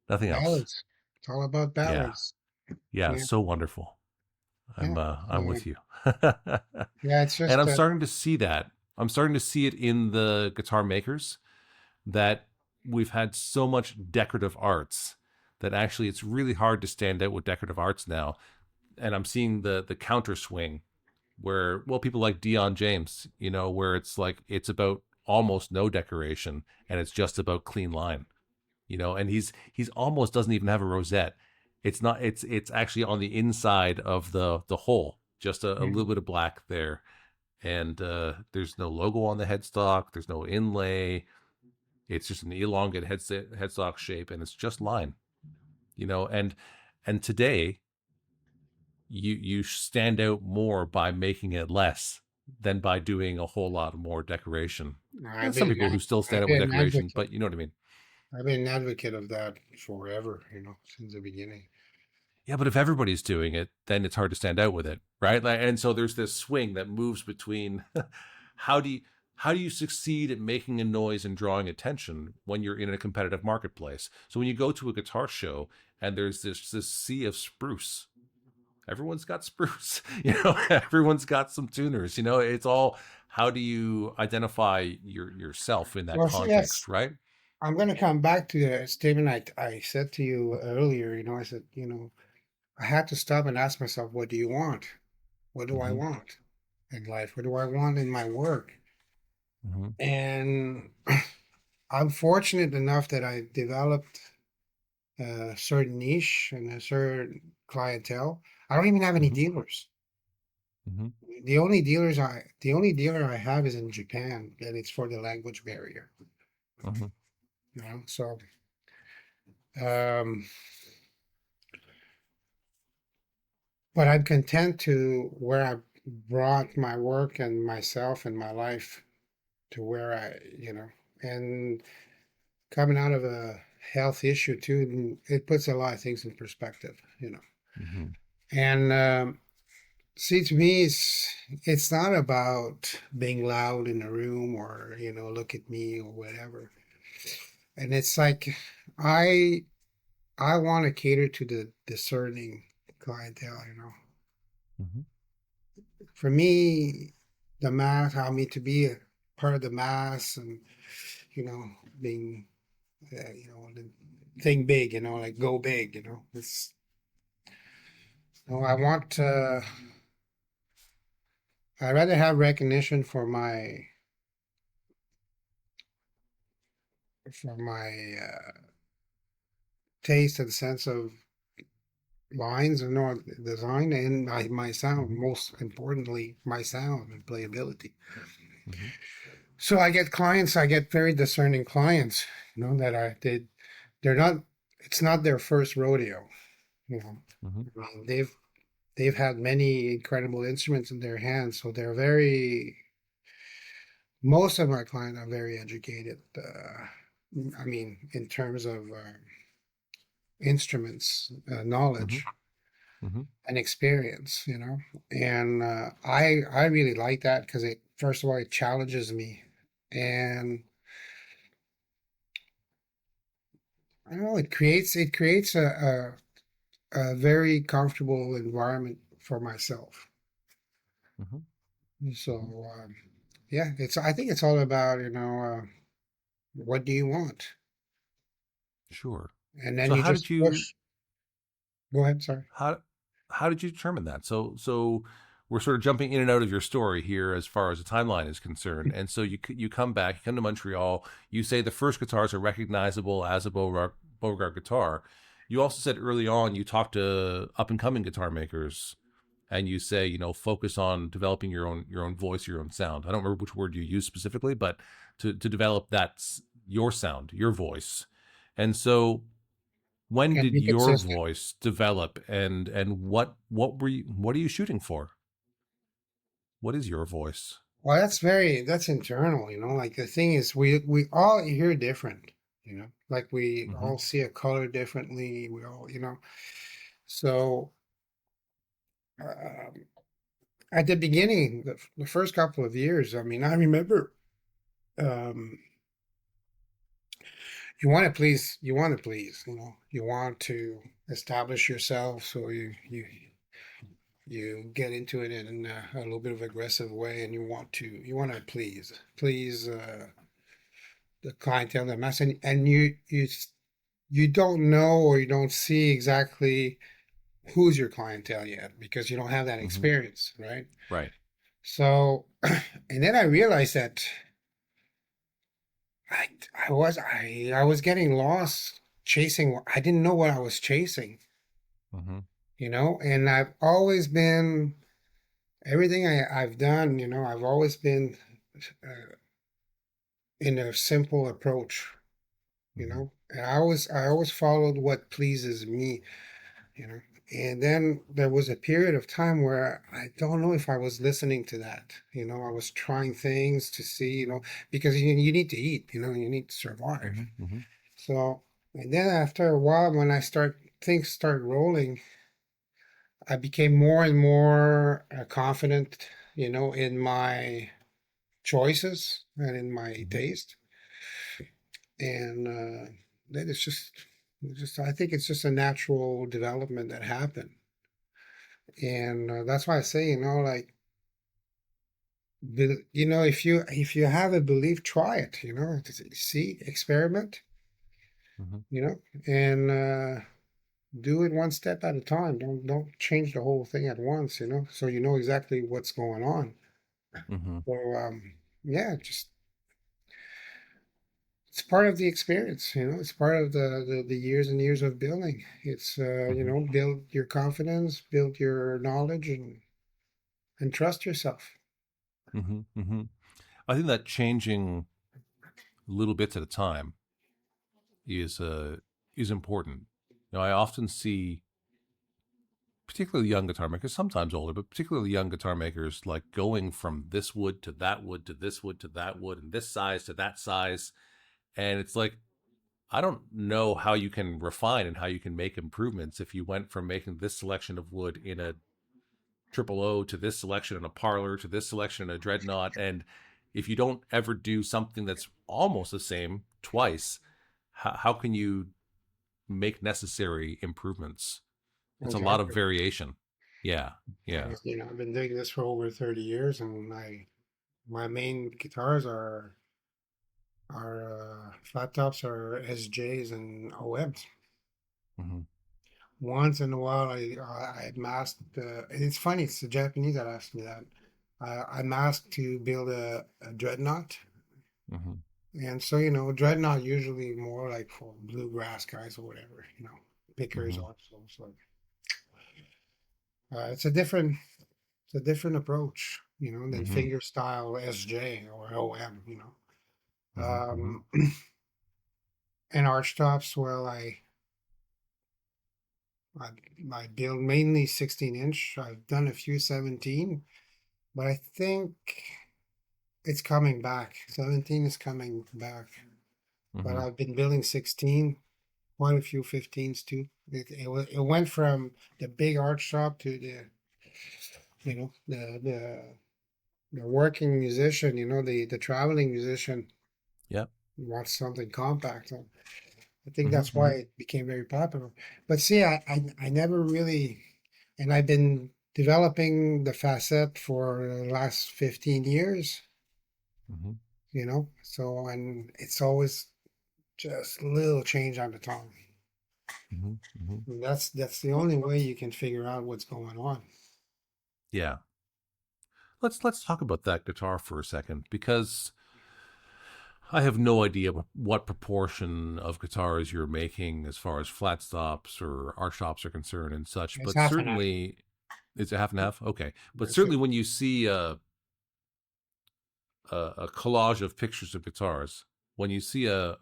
nothing else. Balance. It's all about Yeah. balance. Yeah. Yeah, So wonderful. yeah. I'm So with you. yeah, it's And just I'm starting to see that. I'm starting to see it in the guitar makers, that we've had so much decorative arts that actually it's really hard to stand out with decorative arts now. And I'm seeing the counter swing where, well, people like Dion James, where it's like it's about almost no decoration and it's just about clean line, and he's almost doesn't even have a rosette. It's not it's actually on the inside of the hole, just a little mhm. bit of black there. And there's no logo on the headstock, there's no inlay. It's just an elongated headstock shape, and it's just line, and today you stand out more by making it less than by doing a whole lot more decoration. I've And some been people who still stand I've out with been an decoration, advocate. but you know what I mean. I've been an advocate of that forever, you know, since the beginning. Yeah, but if everybody's doing it, then it's hard to stand out with it, right? And so there's this swing that moves between how do you how do you succeed at making a noise and drawing attention when you're in a competitive marketplace? So when you go to a guitar show and there's this sea of spruce, everyone's got spruce, everyone's got some tuners, it's all, how do you identify yourself in that Well, so yes, context, right? I'm going to come back to the statement I said to you earlier. You know, I said, you know, I had to stop and ask myself, what do you want? What do I Mm-hmm. want in life? What do I want in my work? Mm-hmm. And I'm fortunate enough that I developed a certain niche and a certain clientele. I don't even have any Mm-hmm. dealers. Mm-hmm. The only dealer I have is in Japan, and it's for the language barrier. Mm-hmm. You know, so um, but I'm content to where I brought my work and myself and my life to where you know, and coming out of a health issue too, it puts a lot of things in perspective, you know. Mm-hmm. And see, to me, it's not about being loud in a room or you know, look at me or whatever. And it's like I I want to cater to the discerning clientele, you know. Mm-hmm. For me, the mass, I mean, to be a part of the mass and, you know, being, you know, think big, you know, like go big, you know. It's, you know, I'd rather have recognition for my taste and sense of lines and you design and my sound, Mm-hmm. most importantly, my sound and playability. Mm-hmm. So I get very discerning clients, you know, that I did. they're not. It's not their first rodeo. You know, Hmm. I mean, they've had many incredible instruments in their hands, so they're very. Most of my clients are very educated. I mean, in terms of instruments, Hmm. knowledge Hmm. and experience, you know. And I really like that because it first of all it challenges me, and I don't know it creates a very comfortable environment for myself. Hmm. So Hmm. yeah, it's I think it's all about what do you want, Sure. and then So you how just did you push. Go ahead, sorry. how how did you determine that? So we're sort of jumping in and out of your story here as far as the timeline is concerned. And so you come back, you come to Montreal. You say the first guitars are recognizable as a Beauregard guitar. You also said early on you talked to up and coming guitar makers, and you say focus on developing your own voice, your own sound. I don't remember which word you used specifically, but to develop your sound, your voice. And so when And did be your consistent. voice develop, and what are you shooting for? What is your voice? Well, that's internal, you know. Like the thing is, we all hear different, you know. Like we Hmm. all see a color differently. We all, So um, at the beginning, the first couple of years, I mean, I remember um, you want to please, you know. You want to establish yourself, so you get into it in a little bit of aggressive way, and you want to please the clientele, the mass, and you don't know or you don't see exactly who's your clientele yet because you don't have that Hmm. experience, right? Right. So, and then I realized that I I was getting lost chasing. I didn't know what I was chasing, Hmm. you know. And I've always been everything I've done, you know. I've always been uh, in a simple approach, you Hmm. know. And I always followed what pleases me, you know. And then there was a period of time where I don't know if I was listening to that. You know, I was trying things to see, you know, because you need to eat, you know, you need to survive. Hmm. Hmm. So, and then after a while, when things start rolling, I became more and more confident, you know, in my choices and in my Hmm. taste. And then I think it's just a natural development that happened. And that's why I say, you know, like, if you have a belief, try it. You know, see, experiment. Hmm. You know, and do it one step at a time. Don't change the whole thing at once. You know, so you know exactly what's going on. Hmm. So yeah, just it's part of the experience. You know, it's part of the years and years of building. It's Hmm. build your confidence, build your knowledge, and trust yourself. Hmm. Hmm. I think that changing little bits at a time is important. I often see particularly young guitar makers, sometimes older, but particularly young guitar makers, like going from this wood to that wood to this wood to that wood and this size to that size. And it's like, I don't know how you can refine and how you can make improvements if you went from making this selection of wood in a triple O to this selection in a parlor to this selection in a dreadnought. And if you don't ever do something that's almost the same twice, how can you make necessary improvements? It's a lot of Exactly. variation. Yeah. Yeah. I've been doing this for over 30 years, and my main guitars are flat tops are SJs and OMs. Hmm. Once in a while, I masked. And it's funny. It's the Japanese that asked me that. I masked to build a dreadnought, Hmm. and so dreadnought usually more like for bluegrass guys or whatever. Pickers Hmm. also. So it's a different approach, than Hmm. finger style SJ or OM. Hmm. Hmm. Um, And arch tops, well, I, I build mainly 16-inch. I've done a few 17, but I think it's coming back. 17 is coming back. But Mm-hmm. I've been building 16, quite a few 15s too. It went from the big arch top to the working musician, the traveling musician Yep. wants something compact. So I think Mm-hmm. that's why Mm-hmm. it became very popular. But see, I never really, and I've been developing the facet for the last 15 years, Mm-hmm. so, and it's always just a little change on the tongue. Mm-hmm. Mm-hmm. And that's the only way you can figure out what's going on. Yeah. Let's talk about that guitar for a second, because I have no idea what proportion of guitars you're making as far as flat stops or arch tops are concerned and such, It's but half and half. certainly it's a half and half. Okay, but That's certainly it. when you see a collage of pictures of guitars, when you see a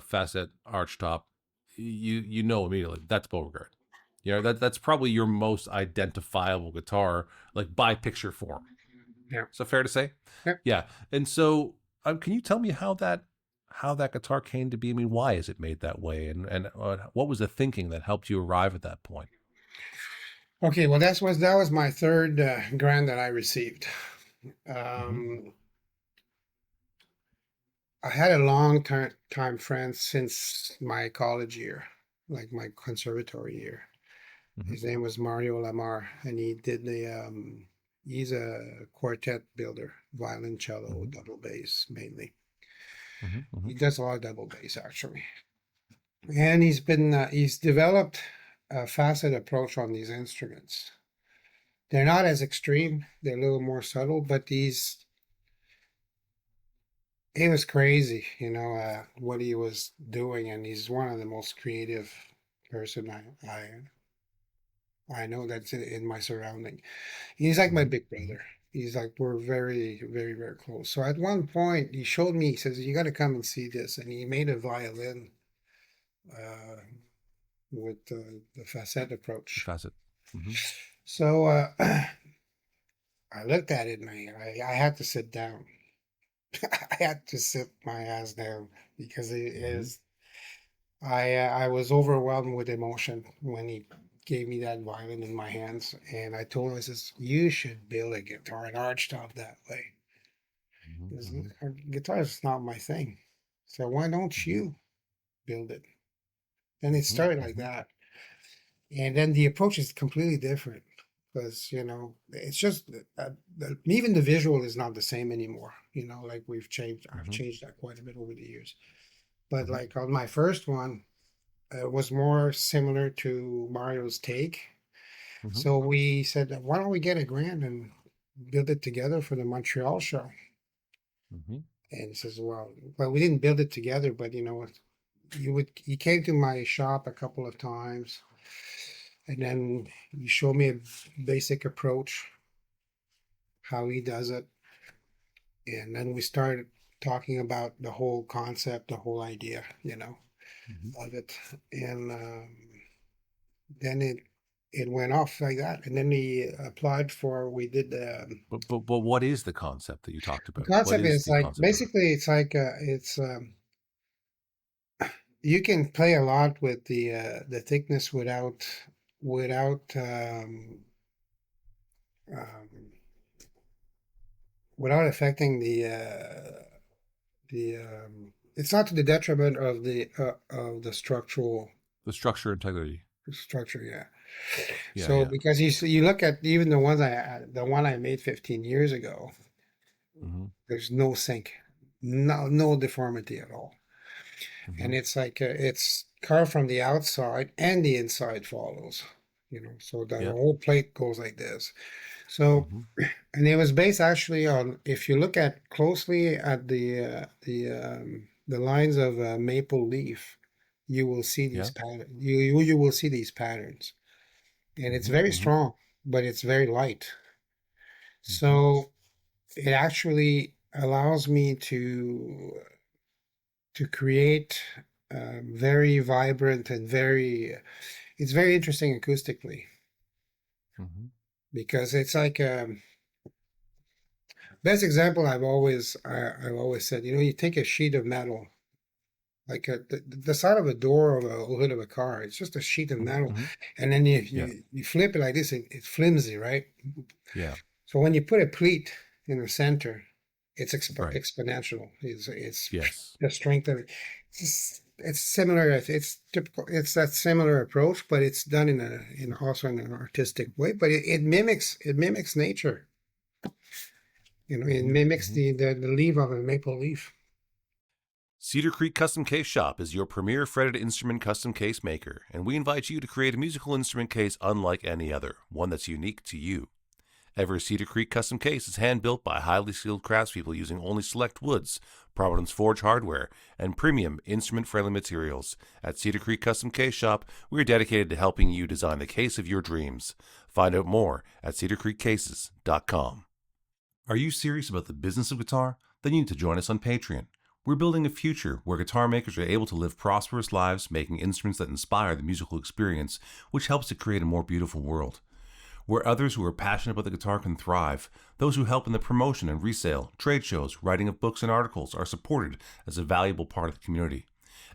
facet arch top, you know immediately that's Beauregard. You know that's probably your most identifiable guitar, like by picture form. Yeah. Is that fair to say? Yep. Yeah. And so, can you tell me how that guitar came to be? I mean, why is it made that way, and what was the thinking that helped you arrive at that point? Okay, well, that was my third grant that I received. Mm-hmm. Um, I had a long time friend since my college year, like my conservatory year. Mm-hmm. His name was Mario Lamar, and he's a quartet builder, violin, cello, Mm-hmm. double bass mainly. Mm-hmm. Mm-hmm. He does a lot of double bass actually, and he's developed a facet approach on these instruments. They're not as extreme; they're a little more subtle, but he was crazy, what he was doing, and he's one of the most creative person I know that's in my surrounding. He's like my Mm-hmm. big brother. He's like we're very, very, very close. So at one point, he showed me. He says, "You got to come and see this," and he made a violin uh, with the facet The approach. facet. Mm-hmm. So I looked at it and I had to sit down. I had to sit my ass down because it Mm-hmm. is. I was overwhelmed with emotion when he gave me that violin in my hands, and I told him, I says, "You should build a guitar, an arch top that way. Because Mm-hmm. guitar is not my thing. So why don't Mm-hmm. you build it?" And it Mm-hmm. started like Mm-hmm. that, and then the approach is completely different because it's just even the visual is not the same anymore. Like we've changed. I've Mm-hmm. changed that quite a bit over the years. But Mm-hmm. like on my first one, was more similar to Mario's take. Mm-hmm. So we said, why don't we get a grant and build it together for the Montreal show? Mm-hmm. And he says, well, we didn't build it together, but you know what? He came to my shop a couple of times, and then he showed me a basic approach, how he does it, and then we started talking about the whole concept, the whole idea, Mm-hmm. of it, and then it went off like that, and then he applied for. We did But what is the concept that you talked the about? What concept is is the like concept of it? basically it's like it's you can play a lot with the thickness without um, without affecting the it's not to the detriment of the structural The structure integrity. structure, yeah. Yeah. So Yeah. because you look at even the one I made 15 years ago, Mm-hmm. there's no sink, no deformity at all, Mm-hmm. and it's like it's carved from the outside and the inside follows, so the Yeah. whole plate goes like this. So, Mm-hmm. and it was based actually on, if you look at closely at the lines of a maple leaf, you will see these Yeah. patterns. You will see these patterns, and it's Mm-hmm. very Mm-hmm. strong, but it's very light. Mm-hmm. So it actually allows me to create. very vibrant and it's very interesting acoustically Hmm. because it's like best example I've always said, you take a sheet of metal, like the side of a door of a hood of a car. It's just a sheet of metal, Hmm. and then you Yeah. you, you flip it like this. It's flimsy, right? Yeah. So when you put a pleat in the center, it's Right. exponential. It's Yes. the strength of it. It's similar. It's typical. It's that similar approach, but it's done in also in an artistic way. But it mimics nature. It Hmm. mimics Hmm. the leaf of a maple leaf. Cedar Creek Custom Case Shop is your premier fretted instrument custom case maker, and we invite you to create a musical instrument case unlike any other, one that's unique to you. Every Cedar Creek custom case is hand built by highly skilled craftspeople using only select woods, Providence Forge hardware, and premium instrument friendly materials. At Cedar Creek Custom Case Shop, we are dedicated to helping you design the case of your dreams. Find out more at cedarcreekcases.com. Are you serious about the business of guitar? Then you need to join us on Patreon. We're building a future where guitar makers are able to live prosperous lives making instruments that inspire the musical experience, which helps to create a more beautiful world. Where others who are passionate about the guitar can thrive, those who help in the promotion and resale, trade shows, writing of books and articles are supported as a valuable part of the community.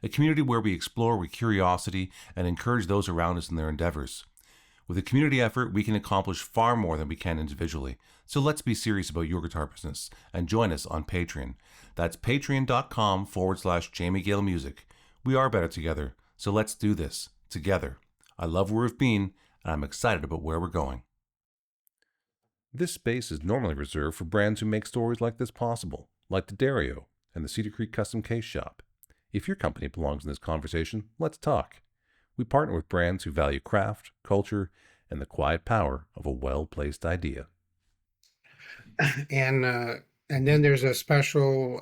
A community where we explore with curiosity and encourage those around us in their endeavors. With a community effort, we can accomplish far more than we can individually. So let's be serious about your guitar business and join us on Patreon. That's patreon.com/Jamie Gale Music. We are better together, so let's do this together. I love where we've been, and I'm excited about where we're going. This space is normally reserved for brands who make stories like this possible, like the Dario and the Cedar Creek Custom Case Shop. If your company belongs in this conversation, let's talk. We partner with brands who value craft, culture, and the quiet power of a well-placed idea. and uh, and then there's a special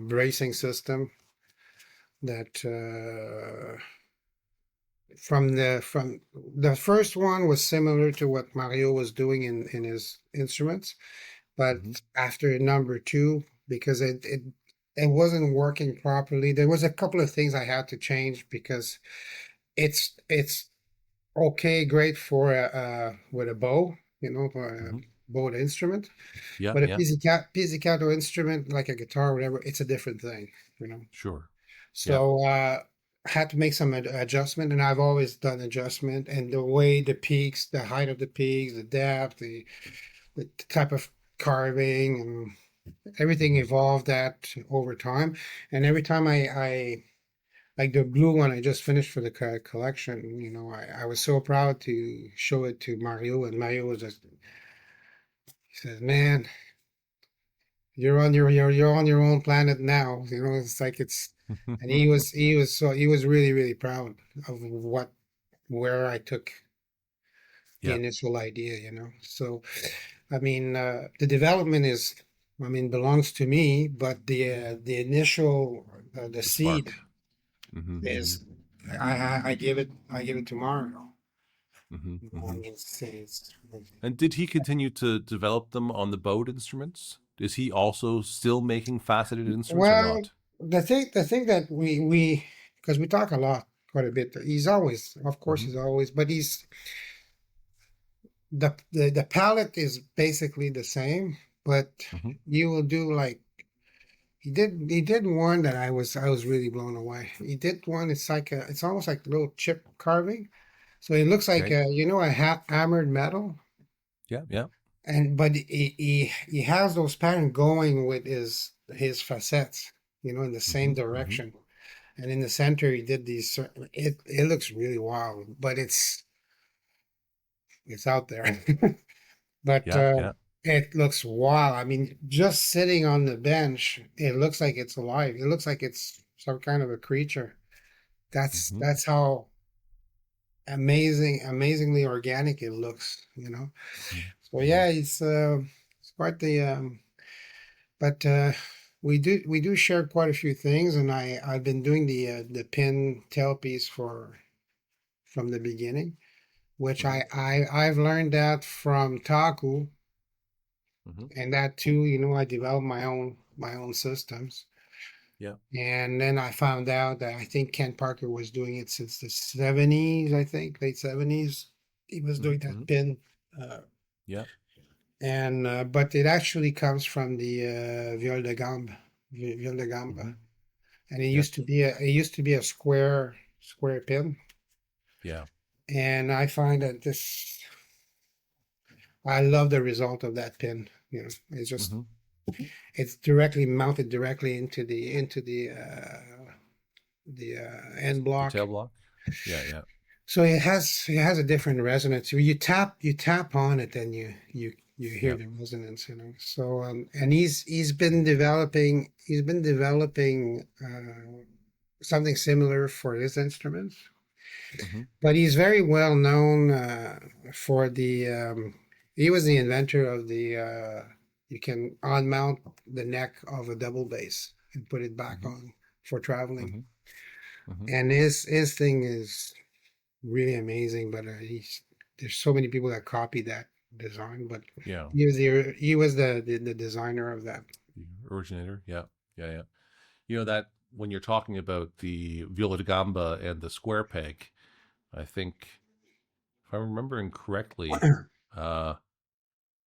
bracing system that from the first one was similar to what Mario was doing in his instruments, but Mm-hmm. after number two, because it wasn't working properly, there was a couple of things I had to change because it's okay, great for with a bow, for a Mm-hmm. bowed instrument, Yeah, but a yeah, pizzicato instrument like a guitar, or whatever, it's a different thing. sure. Yeah. So I had to make some adjustment, and I've always done adjustment, and the way the peaks, the height of the peaks, the depth, the type of carving, and everything Mm-hmm. evolved that over time. And every time I like the blue one I just finished for the collection, I was so proud to show it to Mario, and Mario was just he says, "Man, you're on your own planet now." It's like and he was really really proud of where I took the Yeah, initial idea. So I mean, the development belongs to me, but the initial the the seed spark. Mm-hmm. is I give it to Mario. Mm-hmm. I Mm-hmm. mean, it's And did he continue to develop them on the bowed instruments? Is he also still making faceted instruments or well, not? the thing that we because we talk a lot, quite a bit. He's always, of course, Mm-hmm. he's always, but the palette is basically the same, but Mm-hmm. you will do like he did one that I was really blown away. He did one. It's almost like a little chip carving. So it looks like Okay. a hammered metal, Yeah, yeah. but he has those patterns going with his facets, in the same Mm-hmm. Mm-hmm. direction. And in the center, he did these. It looks really wild, but it's out there. But Yeah, yeah. it looks wild. I mean, just sitting on the bench, it looks like it's alive. It looks like it's some kind of a creature. That's Mm-hmm. that's how amazingly organic it looks. So Mm-hmm. yeah, it's quite the but we do share quite a few things, and I've been doing the pin tailpiece from the beginning, which Mm-hmm. I've learned that from Taku, Mm-hmm. and that too, I developed my own systems. Yeah. And then I found out that I think Ken Parker was doing it since the 70s, I think, late 70s. He was doing that Mm-hmm. pin. Uh, Yeah. and but it actually comes from the viol de Mm-hmm. gamba, and Yes. it used to be a square pin. Yeah. And I find that I love the result of that pin. It's just Mm-hmm. it's directly mounted directly into the end The block. tail block. Yeah. Yeah. So it has a different resonance. You tap on it, and you hear Yeah. the resonance. So and he's been developing something similar for his instruments, Mm-hmm. but he's very well known for he was the inventor of you can unmount the neck of a double bass and put it back Mm-hmm. on for traveling. Mm-hmm. Mm-hmm. And his thing is really amazing, but there's so many people that copy that design, but Yeah. he was the designer of that. The originator. Yeah. Yeah. Yeah. You know that when you're talking about the viola da gamba and the square peg, I think if I'm remembering correctly, uh,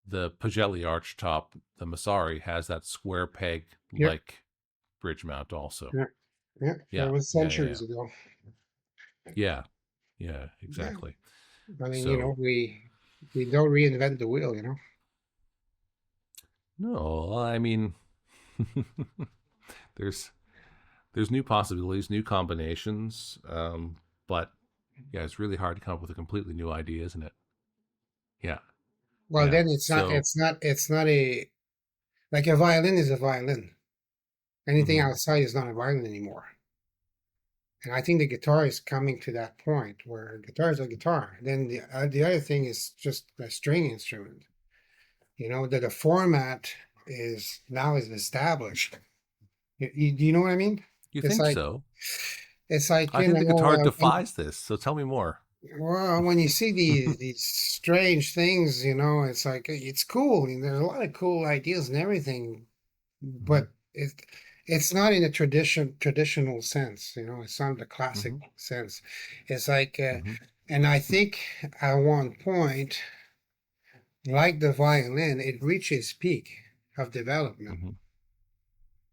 the Pagelli archtop, the Masari, has that square peg Yeah, like bridge mount also. yeah, yeah. That Yeah. was Yeah. Yeah. Yeah. centuries ago. Yeah. Yeah. Yeah, Exactly. I mean, So we don't reinvent the wheel. no, I mean, there's there's new possibilities, new combinations, but yeah, it's really hard to come up with a completely new idea, isn't it? Yeah. Well, Yeah. then it's not So. it's not it's not a like a violin is a violin. Anything Mm-hmm. outside is not a violin anymore. And I think the guitar is coming to that point where guitar is a guitar. Then the other thing is just a string instrument. That the format is established. Do you know what I mean? You It's think like so? it's like I think the guitar defies this. So tell me more. well, when you see these strange things, it's like it's cool. There's a lot of cool ideas and everything, Mm-hmm. but it's not in a traditional sense. It's not the classic Mm-hmm. sense. It's like, Mm-hmm. and I think at one point, like the violin, it reaches peak of development. Mm-hmm.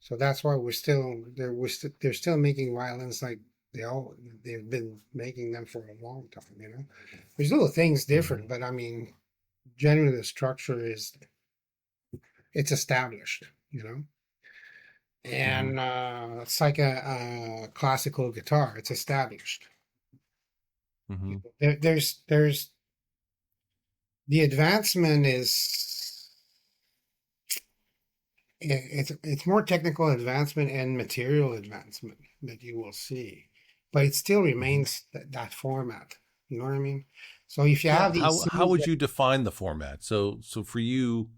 So that's why they're still making violins like they've been making them for a long time. There's little things Mm-hmm. different, but I mean, generally the structure it's established. Mm-hmm. And it's like a classical guitar. It's established. Mm-hmm. There's the advancement is it's more technical advancement and material advancement that you will see, but it still Mm-hmm. remains that format. You know what I mean? So if you Yeah. have these How things would that you define the format? So for you,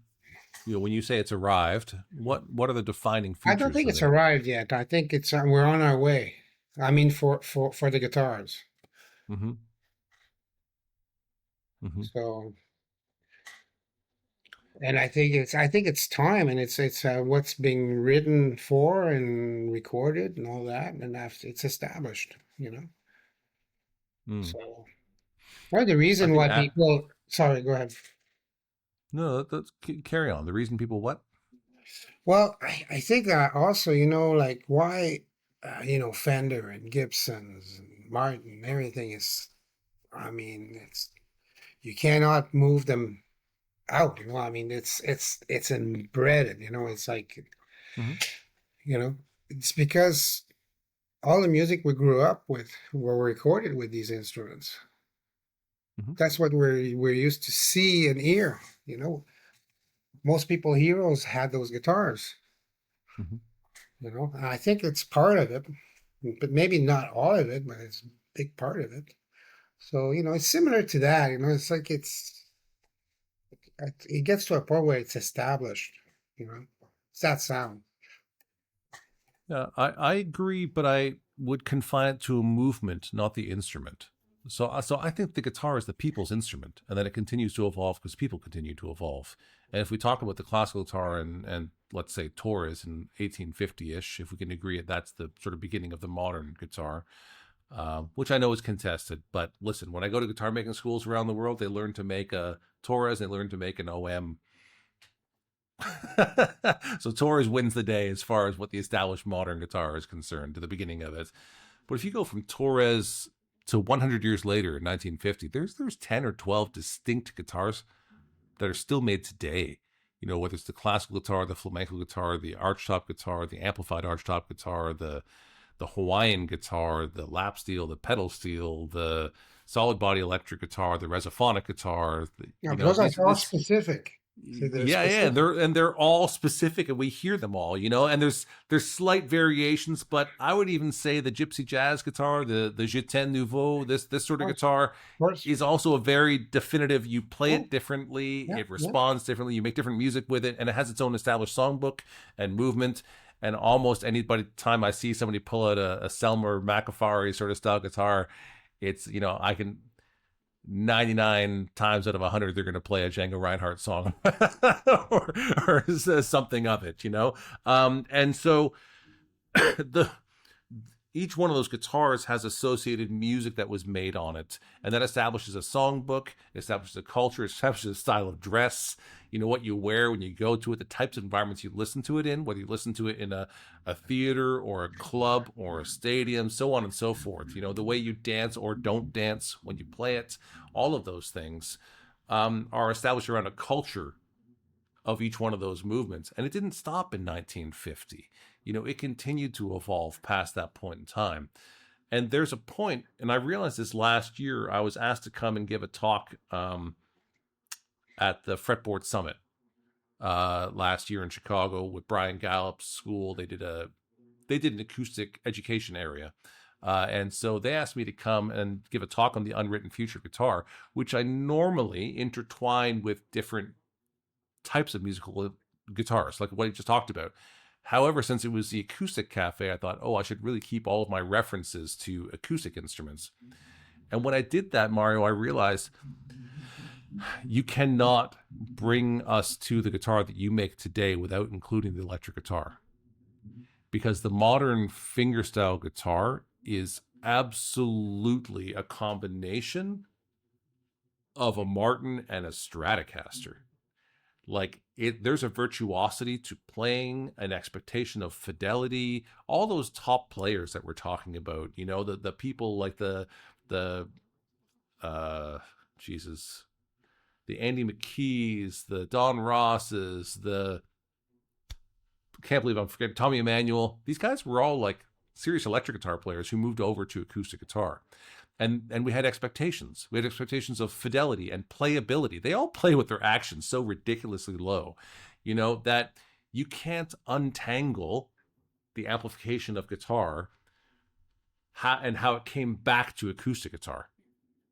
when you say it's arrived, what are the defining I don't features think of it's it? arrived yet. I think it's we're on our way. I mean, for the guitars. Mm-hmm. Mm-hmm. So and I think it's time, and it's what's being written for and recorded and all that, and it's established. Mm. So well, the I reason think why people sorry, go ahead. no. Carry on. The reason people what? Well, I think that also, like why Fender and Gibsons and Martin, everything is, I mean, it's you cannot move them out. I mean, it's embedded. It's like Mm-hmm. you know it's because all the music we grew up with were recorded with these instruments. Mm-hmm. That's what we're used to see and hear. You know, most people heroes had those guitars. Mm-hmm. And I think it's part of it, but maybe not all of it, but it's a big part of it. So it's similar to that. It's like it gets to a point where it's established. It's that sound. Yeah, I agree, but I would confine it to a movement, not the instrument. So I think the guitar is the people's instrument, and then it continues to evolve because people continue to evolve. And if we talk about the classical guitar and let's say Torres in 1850-ish, if we can agree that that's the sort of beginning of the modern guitar, which I know is contested. But listen, when I go to guitar making schools around the world, they learn to make a Torres, they learn to make an OM. So Torres wins the day as far as what the established modern guitar is concerned to the beginning of it. But if you go from Torres to 100 years later in 1950, there's 10 or 12 distinct guitars that are still made today. You know, whether it's the classical guitar, the flamenco guitar, the archtop guitar, the amplified archtop guitar, the Hawaiian guitar, the lap steel, the pedal steel, the solid body electric guitar, the resophonic guitar. Yeah, those are all specific. So they're Yeah, specific. they're all specific, and we hear them all, you know. And there's slight variations, but I would even say the gypsy jazz guitar, the Gitane Nouveau, this sort of guitar Of course. is also a very definitive. You play Oh, it differently, yeah, it yeah. responds differently, you make different music with it, and it has its own established songbook and movement. And almost anybody time I see somebody pull out a Selmer McAfee sort of style guitar, it's, you know, I can 99 times out of 100 they're going to play a Django Reinhardt song or something of it, you know. And so the each one of those guitars has associated music that was made on it, and that establishes a songbook, establishes a culture, establishes a style of dress, you know, what you wear when you go to it, the types of environments you listen to it in, whether you listen to it in a theater or a club or a stadium, so on and so forth. You know, the way you dance or don't dance when you play it, all of those things are established around a culture of each one of those movements. And it didn't stop in 1950. You know, it continued to evolve past that point in time. And there's a point, and I realized this last year, I was asked to come and give a talk at the Fretboard Summit last year in Chicago with Brian Gallup's school. They did an acoustic education area. And so they asked me to come and give a talk on the unwritten future guitar, which I normally intertwine with different types of musical guitars, like what you just talked about. However, since it was the acoustic cafe, I thought, oh, I should really keep all of my references to acoustic instruments. And when I did that, Mario, I realized you cannot bring us to the guitar that you make today without including the electric guitar. Because the modern fingerstyle guitar is absolutely a combination of a Martin and a Stratocaster. Like there's a virtuosity to playing, an expectation of fidelity. All those top players that we're talking about, you know, the people like the Jesus, the Andy McKees, the Don Rosses, the can't believe I'm forgetting Tommy Emmanuel. These guys were all like serious electric guitar players who moved over to acoustic guitar. And we had expectations. We had expectations of fidelity and playability. They all play with their actions so ridiculously low, you know, that you can't untangle the amplification of guitar and how it came back to acoustic guitar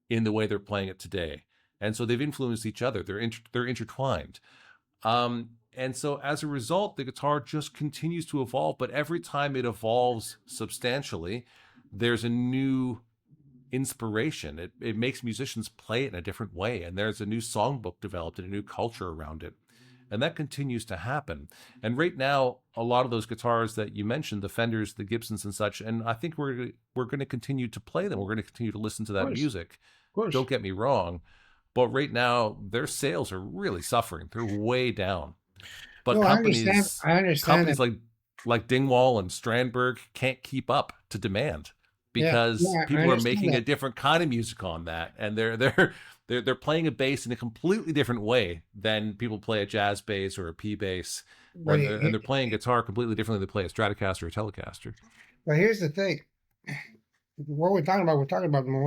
in the way they're playing it today. And so they've influenced each other. They're intertwined. And so as a result, the guitar just continues to evolve. But every time it evolves substantially, there's a new inspiration. It makes musicians play it in a different way, and there's a new songbook developed and a new culture around it, and that continues to happen. And right now, a lot of those guitars that you mentioned, the Fenders, the Gibsons, and such, and I think we're going to continue to play them. We're going to continue to listen to that music. Of course. Don't get me wrong, but right now their sales are really suffering. They're way down. But No, companies I understand like Dingwall and Strandberg can't keep up to demand, because I people are understand making a that. different kind of music on that, and they're playing a bass in a completely different way than people play a jazz bass or a P bass, But and they're playing guitar completely differently than they play a Stratocaster or a Telecaster. but here's the thing. What we're talking about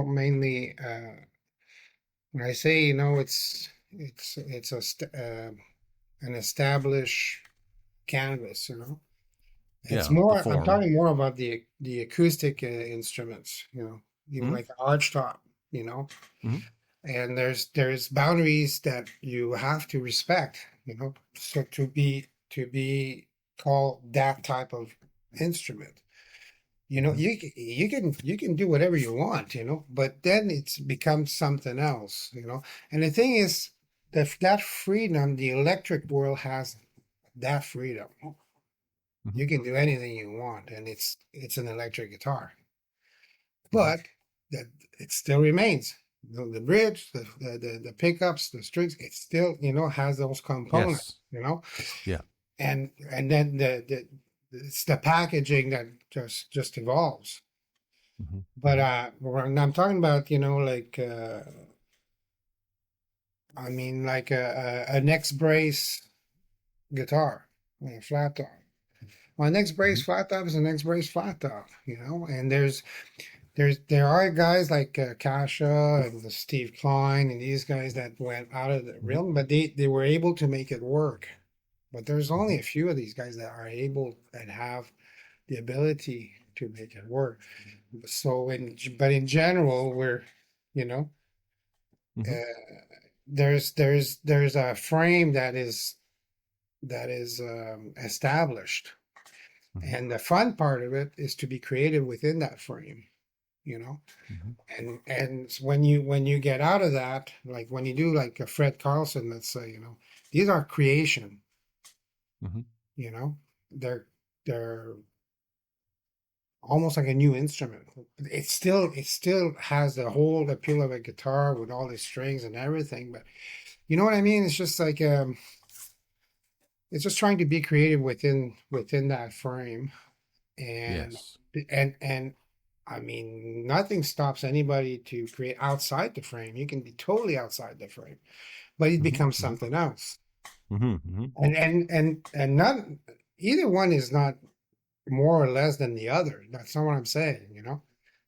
mainly. When I say, you know, it's an established canvas, you know. It's Yeah, the more. I'm form. talking more about the acoustic instruments, you know, even Mm-hmm. like the archtop, you know. Mm-hmm. And there's boundaries that you have to respect, you know, so to be called that type of instrument. You know, you can do whatever you want, you know, but then it's becomes something else, you know. And the thing is, that freedom, the electric world has that freedom. Mm-hmm. You can do anything you want, and it's an electric guitar. Mm-hmm. But that it still remains. The bridge, the pickups, the strings, it still, has those components, Yes. Yeah. and then it's the packaging that just evolves. Mm-hmm. But when I'm talking about, like I mean, like an X brace guitar, a flat top. Well, an X Mm-hmm. brace flat top is an X brace flat top, and there are guys like Kasha and the Steve Klein and these guys that went out of the Mm-hmm. realm, but they were able to make it work. But there's Mm-hmm. only a few of these guys that are able and have the ability to make it work. So but in general, you know, Mm-hmm. uh, there's a frame that is established, Mm-hmm. and the fun part of it is to be creative within that frame. You know, Mm-hmm. and when you get out of that, like when you do like a Fred Carlson, let's say, these are creation. Mm-hmm. You know, they're almost like a new instrument. It still has the whole appeal of a guitar with all the strings and everything, but you know what I mean? It's just like it's just trying to be creative within that frame, and Yes. and I mean, nothing stops anybody to create outside the frame. You can be totally outside the frame, but it Mm-hmm. becomes Mm-hmm. something else. Mm-hmm. Mm-hmm. And not either one is not more or less than the other. That's not what I'm saying.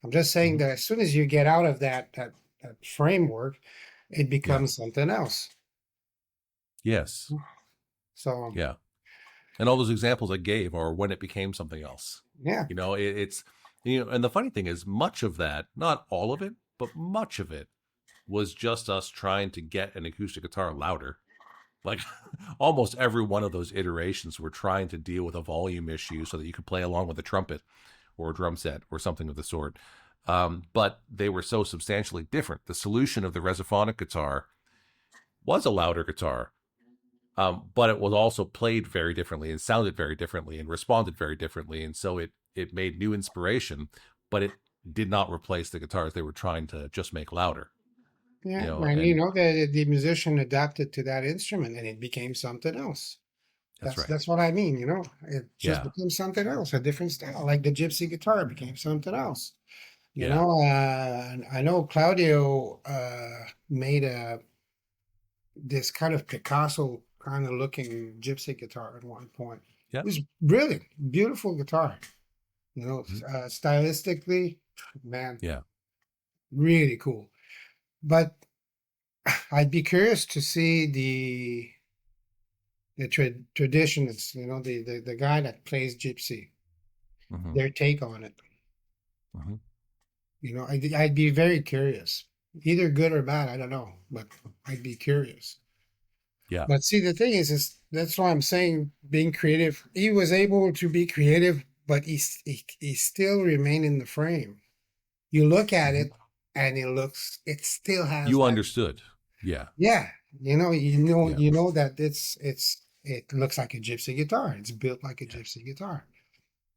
I'm just saying Mm-hmm. that as soon as you get out of that framework, it Yeah. becomes something else. Yes. So Yeah. And all those examples I gave are when it became something else. yeah, It's, and the funny thing is, much of that, not all of it, but much of it was just us trying to get an acoustic guitar louder. Like almost every one of those iterations were trying to deal with a volume issue so that you could play along with a trumpet or a drum set or something of the sort. But they were so substantially different. The solution of the resophonic guitar was a louder guitar, but it was also played very differently and sounded very differently and responded very differently. And so it made new inspiration, but it did not replace the guitars they were trying to just make louder. yeah, and And the musician adapted to that instrument, and it became something else. that's That's right. that's what I mean. It just Yeah. became something else, a different style, like the gypsy guitar became something else. Yeah. I know Claudio made this kind of Picasso kind of looking gypsy guitar at one point. Yeah. It was brilliant, beautiful guitar. Mhm. Stylistically, man, Yeah. really cool. But I'd be curious to see the traditionalists, the guy that plays gypsy, Hmm. their take on it. Hmm. I'd be very curious, either good or bad. I don't know, but I'd be curious. Yeah. But see, the thing is that's why I'm saying being creative. He was able to be creative, but he still remained in the frame. You look at Hmm. it, and it still has You that. understood. Yeah. Yeah, Yeah. that it looks like a gypsy guitar. It's built like a Yeah. gypsy guitar,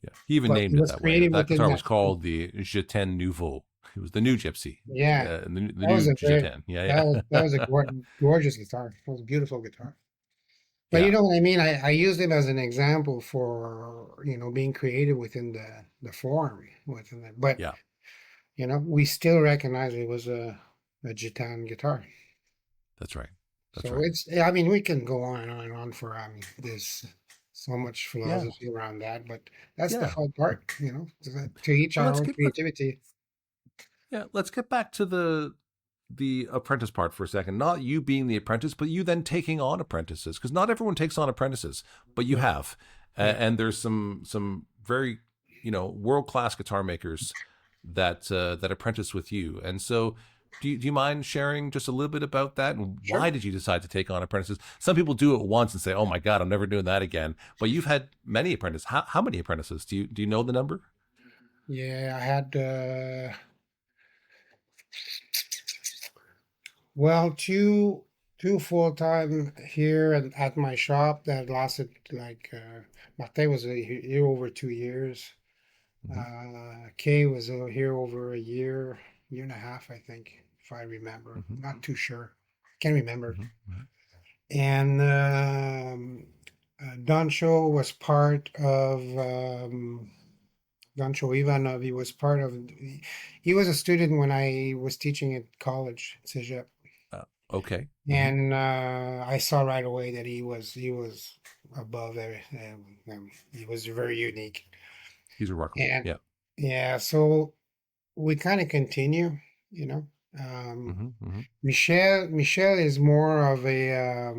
Yeah. He even but he named it was that way. creative That within guitar was that frame. called the Jetan Nouveau. It was the new Gypsy, Yeah, the that was new a very Jetan. Yeah. that was a Yeah. gorgeous guitar. It was a beautiful guitar. But you Yeah. know what I mean? I used it as an example for, being creative within the form within it. But, Yeah. we still recognize it was a Gitan guitar. That's right. That's So right. I mean, we can go on and on and on for, there's so much Yeah. philosophy around that, but that's the Yeah. fun part, to each Well, our own creativity. let's get back to the apprentice part for a second. Not you being the apprentice, but you then taking on apprentices, because not everyone takes on apprentices, but you Yeah. have. Yeah. And there's some very world class guitar makers that apprentice with you. And so, do you mind sharing just a little bit about that and why Sure. did you decide to take on apprentices? Some people do it once and say, "Oh my God, I'm never doing that again." But you've had many apprentices. How many apprentices? Do you know the number? Yeah, I had, well, two. two full-time here at my shop that lasted like Martin was here over 2 years. Mm-hmm. Kay was here over a year and a half, I think, if I remember. Mm-hmm. Not too sure. Can't remember. Mm-hmm. And Doncho was part of Doncho Ivanov. He was part of. He was a student when I was teaching at college, Cégep. Okay. Mm-hmm. And I saw right away that he was above everything. He was very unique. He's a rocker. And Yeah. yeah, so we kind of continue, you know. Um, Mm-hmm. Mm-hmm. Michel is more of a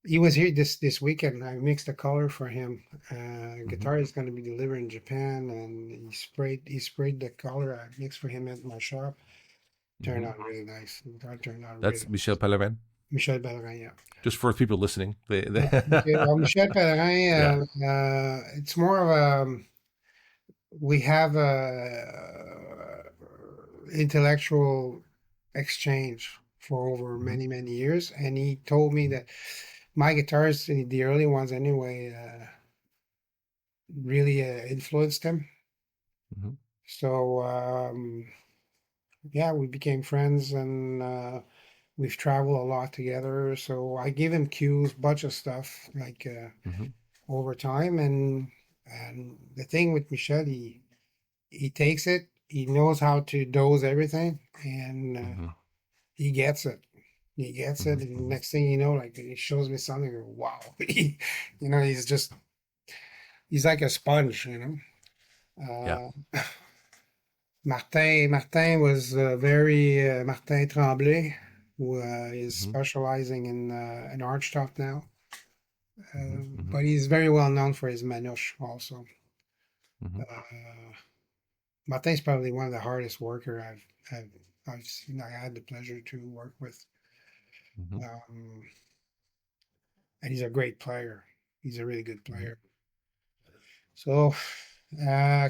he was here this weekend. I mixed a color for him. Mm-hmm. Guitar is going to be delivered in Japan, and he sprayed the color I mixed for him at my shop. Turned Mm-hmm. out really nice. The guitar turned out really That's Michel nice. Pellerin. Michel Bellerin, yeah. Just for people listening, Yeah, okay. Well, Michel yeah. Pellerin, it's more of a we have a intellectual exchange for over Mm-hmm. many years, and he told me Mm-hmm. that my guitars, the early ones anyway, really influenced him. Mm-hmm. So yeah, we became friends, and we've traveled a lot together. So I give him cues, bunch of stuff like Mm-hmm. over time, and the thing with Michel, he takes it, he knows how to dose everything, and Mm-hmm. he gets it. He gets it, and Mm-hmm. next thing you know, like he shows me something. Wow, he's like a sponge, Yeah. Martin was very Martin Tremblay, who is Mm-hmm. specializing in archtop now. Mm-hmm. Mm-hmm. But he's very well known for his manouche also. Mm-hmm. Uh, Martin's probably one of the hardest worker I've seen. I had the pleasure to work with, Mm-hmm. um, and he's a great player. He's a really good Mm-hmm. player. So,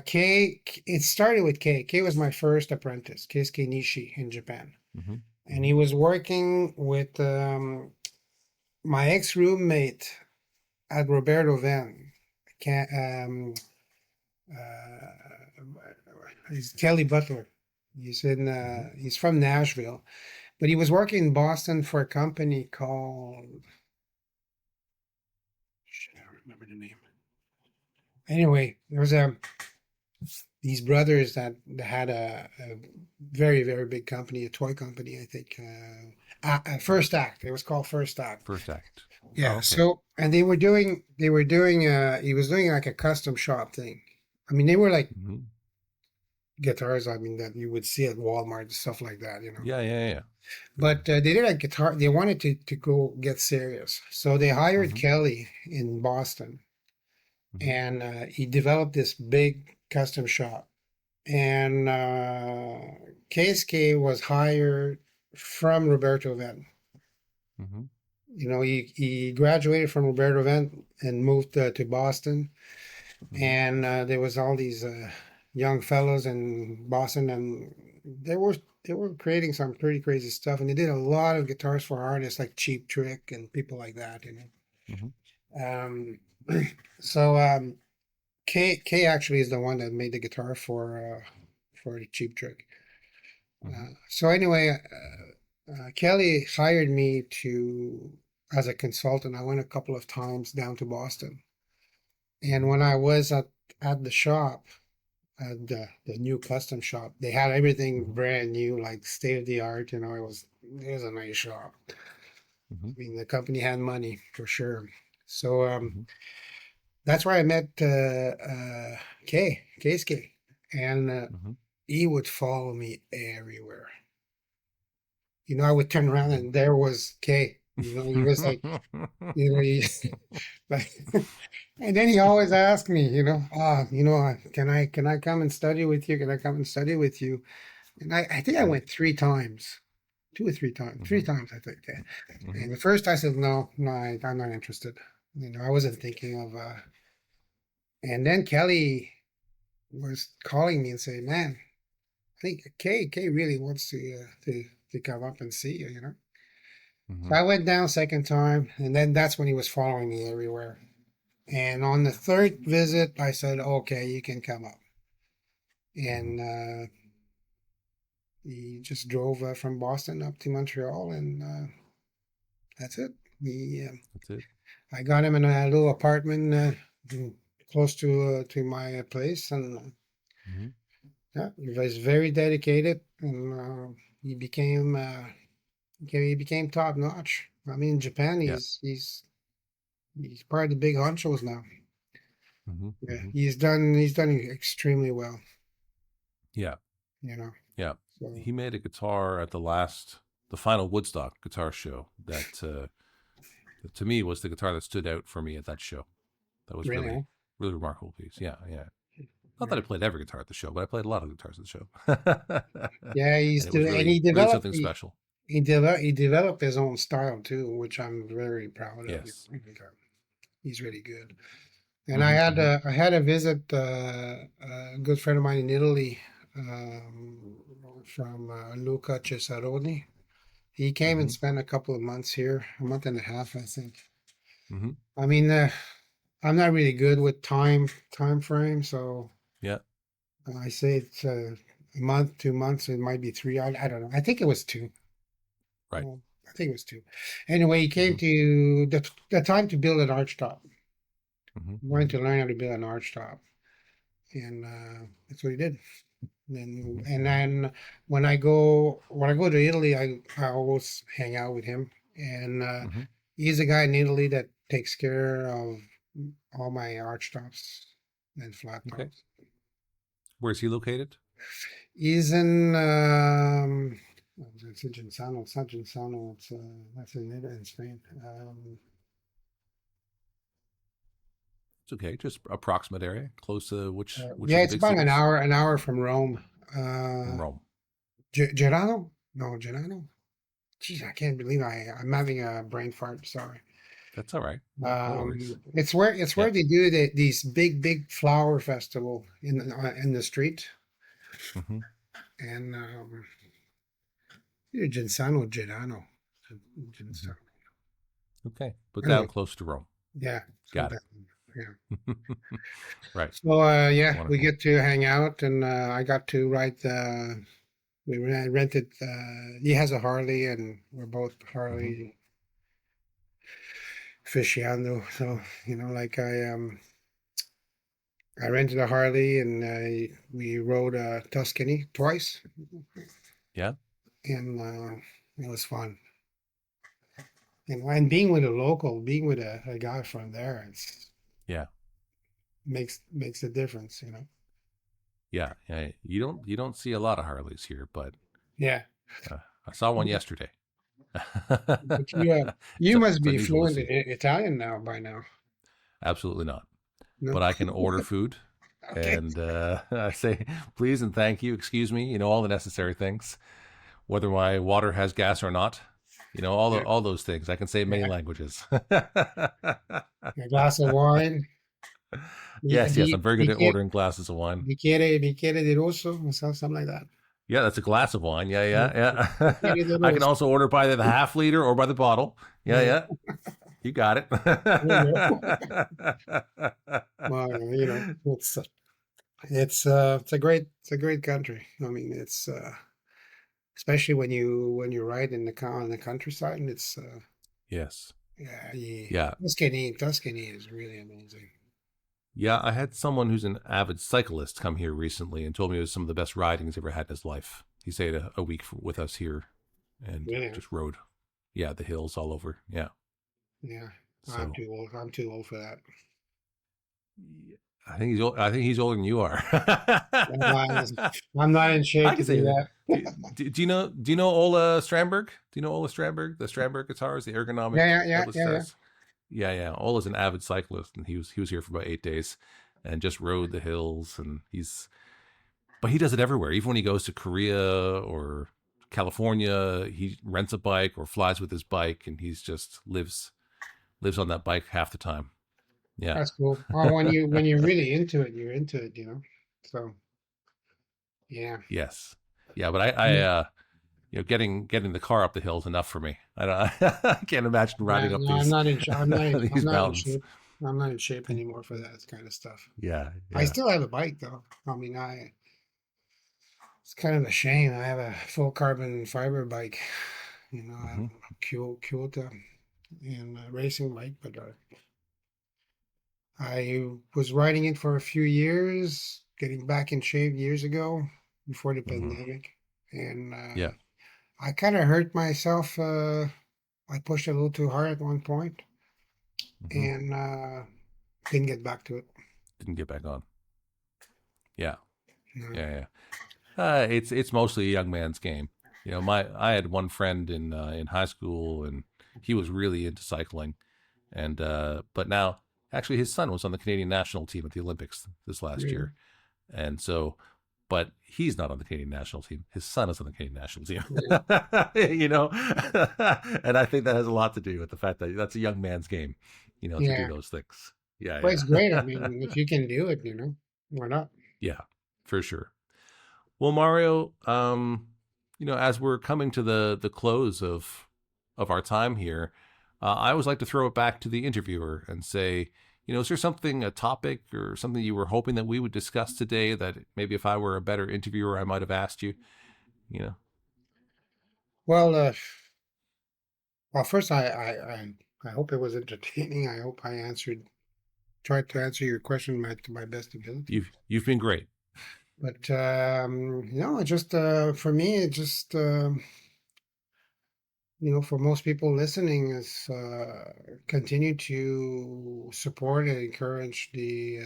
Kei, it started with Kei. Kei was my first apprentice, Keisuke Nishi in Japan. Mm-hmm. And he was working with my ex-roommate at Roberto Venn. He's Kelly Butler. Mm-hmm. He's from Nashville, but he was working in Boston for a company called, shit, I don't remember the name. Anyway, there was these brothers that had a very big company, a toy company, I think. First Act. It was called First Act. First act. Oh, Yeah. okay. So, and they were doing. He was doing like a custom shop thing. I mean, they were like Mm-hmm. guitars. I mean, that you would see at Walmart and stuff like that. Yeah. Yeah. Yeah. But they did a guitar. They wanted to go get serious, so they hired Mm-hmm. Kelly in Boston, Mm-hmm. and he developed this big custom shop. And KSK was hired from Roberto Venn. Mm-hmm. He graduated from Roberto Venn and moved to Boston. Mm-hmm. And there was all these young fellows in Boston, and they were creating some pretty crazy stuff. And they did a lot of guitars for artists like Cheap Trick and people like that. Mm-hmm. Um, so K actually is the one that made the guitar for the Cheap Trick. Mm-hmm. So anyway, Kelly hired me to as a consultant. I went a couple of times down to Boston, and Mm-hmm. when I was at the shop, at the new custom shop, they had everything Mm-hmm. brand new, like state of the art. It was a nice shop. Mm-hmm. I mean, the company had money for sure. So Mm-hmm. that's where I met Keisuke, and Mm-hmm. he would follow me everywhere. I would turn around and there was Kay. He was like, he, like, and then he always asked me, can I come and study with you? Can I come and study with you? And I think I Mm-hmm. went 3 times, 2 or 3 times, three Mm-hmm. times, I think. Yeah. Mm-hmm. And the first I said, no, no, I'm not interested. I wasn't thinking of, and then Kelly was calling me and saying, man, I think Kay really wants to come up and see you. So I went down second time, and then that's when he was following me everywhere. And on the third visit, I said, "Okay, you can come up." Mm-hmm. And he just drove from Boston up to Montreal, and that's it. That's it. I got him in a little apartment close to my place, and Mm-hmm. yeah, he was very dedicated, and he became top notch. I mean, in Japan, Yeah. he's part of the big honchos now. Mm-hmm. Yeah, Mm-hmm. he's done extremely well. Yeah. You know, Yeah. so He made a guitar at the final Woodstock guitar show that to me was the guitar that stood out for me at that show. That was really, huh? really, really remarkable piece. Yeah. Yeah. Not that I Yeah, played every guitar at the show, but I played a lot of guitars at the show. yeah, And it was and really, really something special. he developed his own style too, which I'm very proud of. Yes. He's really good. And Mm-hmm. Mm-hmm. I had a visit a good friend of mine in Italy from Luca Cesaroni. He came and Mm-hmm. spent a couple of months here, a month and a half, I think. Mm-hmm. I mean, I'm not really good with time frame, so Yeah. I say it's a month, 2 months. It might be three. I don't know. I think it was two. Right. Well, I think it was two. Anyway, he came Mm-hmm. to the time to build an arch top. Mm-hmm. He Mm-hmm. wanted to learn how to build an arch top, and that's what he did. Mm-hmm. And Mm-hmm. then when I go to Italy, I always hang out with him, and Mm-hmm. he's a guy in Italy that takes care of all my arch tops and flat Okay. tops. Where's he located? He's in it's in Genzano. It's not Genzano. It's that's in Spain. It's okay. Just approximate area, close to which Yeah, of the it's big about cities an hour from Rome. from Rome. Gerano? No, Gerano. Jeez, I can't believe I'm having a brain fart. Sorry. That's all right. No, no worries. It's Yeah. where they do these big flower festival in the street, Mm-hmm. and either Genzano or Gerano. Mm-hmm. Genzano. Okay. But down Anyway, close to Rome. yeah. So Got that, it. yeah. Right. So yeah, we Wonderful. get to hang out, and I got to ride the. Rented. He has a Harley, and we're both Mm-hmm. Harley aficionado. So like I rented a Harley, and we rode Tuscany twice, Yeah. and it was fun. And being with a local, being with a guy from there, it's Yeah. makes a difference. Yeah. Yeah. You don't see a lot of Harleys here, but Yeah. I saw one yesterday. But you it's must it's be unusual to fluent in see. Italian now by now. Absolutely not. No. But I can order food Okay. and I say please and thank you, excuse me, all the necessary things, whether my water has gas or not, Yeah. all those things. I can say many Yeah. languages. A glass of wine. Yes, yes, I'm very good at Bicchiere, ordering glasses of wine. bicchiere di rosso, or something like that. Yeah, that's a glass of wine. Yeah, Yeah. yeah, yeah. Bicchiere di I can rosso. also order by the half liter or by the bottle. Yeah, Yeah. yeah. You got it. There you go. Well, it's a great country. I mean, it's especially when you ride in the countryside, and it's Yes. yeah, Yeah. Tuscany is really amazing. Yeah, I had someone who's an avid cyclist come here recently and told me it was some of the best riding he's ever had in his life. He stayed a week with us here and Really, huh? just rode, yeah, the hills all over. Yeah. Yeah. I'm So too old. I'm too old for that. I think he's I think he's older than you are. I'm not, I'm not in I shape can to say do that. that. Do you know Ola Strandberg? Do you know Ola Strandberg? The Strandberg guitars, the ergonomic pedal Yeah. guitars. Yeah, yeah. Ola's an avid cyclist, and he was here for about 8 days, and just rode the hills. And but he does it everywhere. Even when he goes to Korea or California, he rents a bike or flies with his bike, and he's just lives on that bike half the time. Yeah. That's cool. Well, when you're really into it, you're into it. So yeah. Yes. Yeah, but I Yeah. getting the car up the hill is enough for me. I don't, I can't imagine Yeah, riding up no, I'm not in. I'm these not in mountains. shape. I'm not in shape anymore for that kind of stuff. Yeah, I yeah. still have a bike though. I mean, I. It's kind of a shame. I have a full carbon fiber bike. I have Hmm. a Kyoto and a racing bike, but I was riding it for a few years, getting back in shape years ago before the Hmm. pandemic, and Yeah. I kind of hurt myself. I pushed a little too hard at one point, Hmm. and didn't get back to it. Didn't get back on. Yeah, No, yeah, yeah. It's mostly a young man's game. I had one friend in high school, and he was really into cycling, and but now actually his son was on the Canadian national team at the Olympics this last really. year, and so but he's not on the Canadian national team. His son is on the Canadian national team. Yeah. And I think that has a lot to do with the fact that that's a young man's game, to do Yeah. those things. Yeah, But it's great. I yeah. mean, if you can do it, why not? Yeah, for sure. Well, Mario, as we're coming to the close of our time here, I always like to throw it back to the interviewer and say, is there something, a topic or something you were hoping that we would discuss today that maybe if I were a better interviewer, I might have asked you, you know? Well, first, I hope it was entertaining. I hope I tried to answer your question to my best ability. You've been great. But it just for me, it just for most people listening, is continue to support and encourage the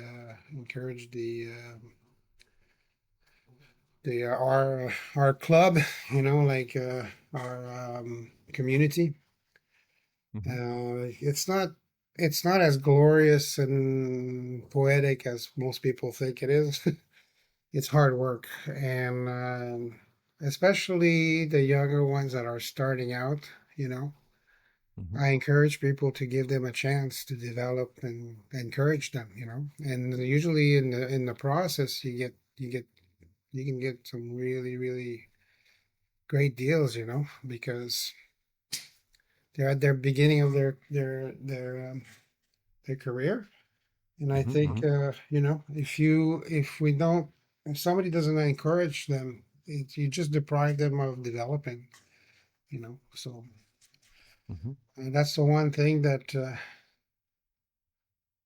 our club, like our community. Hmm. It's not as glorious and poetic as most people think it is. It's hard work, and especially the younger ones that are starting out. You know, Hmm. I encourage people to give them a chance to develop and encourage them. And usually in the process, you can get some really really great deals. Because they're at their beginning of their career. And I Hmm. think Hmm. if somebody doesn't encourage them, you just deprive them of developing. So Hmm. that's the one thing that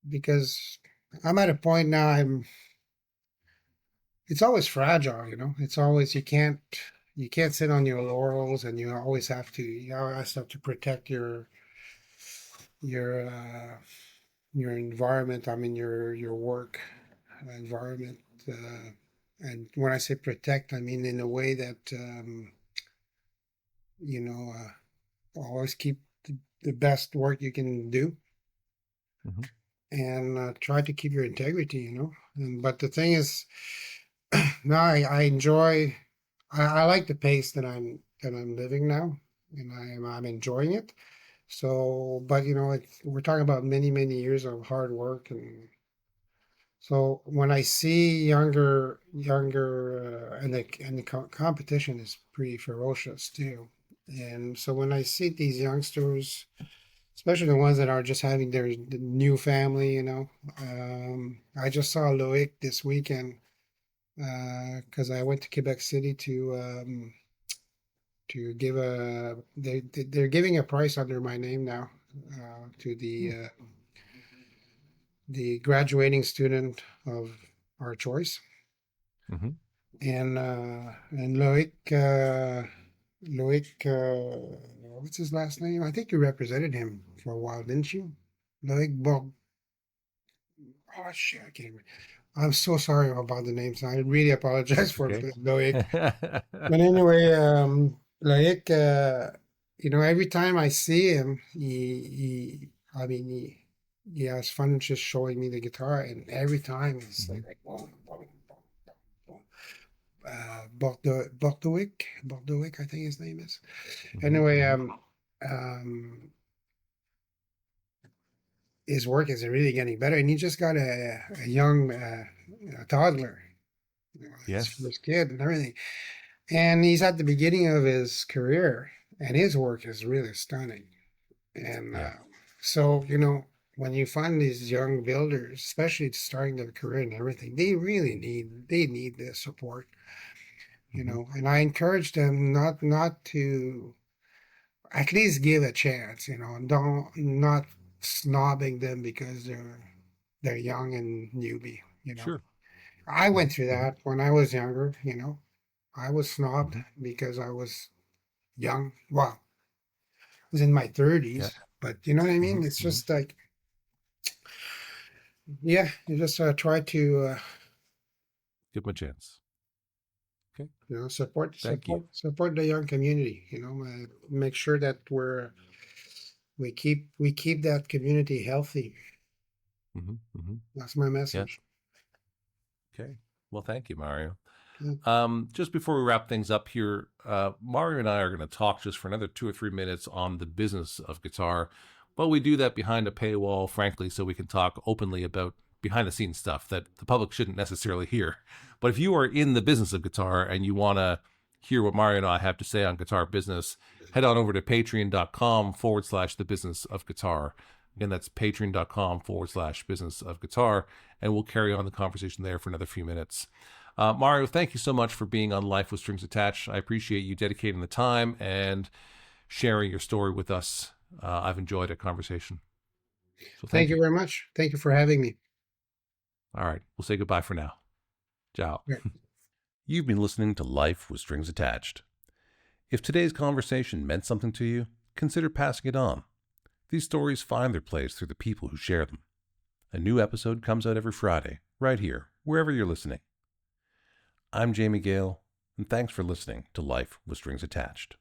because I'm at a point now, it's always fragile. It's always you can't sit on your laurels, and you always have to protect your uh, your environment. I mean your work environment. And when I say protect, I mean in a way that you know always keep the best work you can do, Hmm. and try to keep your integrity. But the thing is, now I enjoy. I like the pace that I'm living now, and I'm enjoying it. So, but we're talking about many many years of hard work. And so when I see younger, and the competition is pretty ferocious too. And so when I see these youngsters, especially the ones that are just having their new family, I just saw Loic this weekend because I went to Quebec City to give they're giving a prize under my name now to the graduating student of our choice. Hmm. And Loic, what's his last name? I think you represented him for a while, didn't you? Loic Bob. Oh shit, I can't remember. I'm so sorry about the names. I really apologize That's for okay. Loic. But anyway, Loic, every time I see him, I mean, he has fun just showing me the guitar, and every time it's Hmm. like boom, boom, boom, boom. Bordewick, I think his name is. Hmm. Anyway, Hmm. um, his work is really getting better, and he just got a young a toddler, his Yes. first kid and everything. And he's at the beginning of his career, and his work is really stunning. And Yeah. so, when you find these young builders, especially starting their career and everything, they need the support, Hmm. And I encourage them not to at least give a chance, and don't not snobbing them because they're young and newbie. Sure. I Hmm. went through Hmm. that when I was younger, I was snobbed Hmm. because I was young. Well, I was in my Yeah. 30s, but you know what I Hmm. mean? It's Hmm. just like, yeah, you just try to, Give them a chance. Okay. support Thank you. support support the young community. Make sure that we keep that community healthy. Hmm. Hmm. That's my Yeah. message. Okay. Well, thank you, Mario. Yeah. Just before we wrap things up here, Mario and I are going to talk just for another 2 or 3 minutes on the business of guitar. But we do that behind a paywall, frankly, so we can talk openly about behind the scenes stuff that the public shouldn't necessarily hear. But if you are in the business of guitar and you want to hear what Mario and I have to say on guitar business, head on over to patreon.com/the business of guitar. Again, that's patreon.com/business of guitar. And we'll carry on the conversation there for another few minutes. Mario, thank you so much for being on Life with Strings Attached. I appreciate you dedicating the time and sharing your story with us. I've enjoyed a conversation. So Thank thank you you. very much. Thank you for having me. All right. We'll say goodbye for now. Ciao. Yeah. You've been listening to Life with Strings Attached. If today's conversation meant something to you, consider passing it on. These stories find their place through the people who share them. A new episode comes out every Friday, right here, wherever you're listening. I'm Jamie Gale, and thanks for listening to Life with Strings Attached.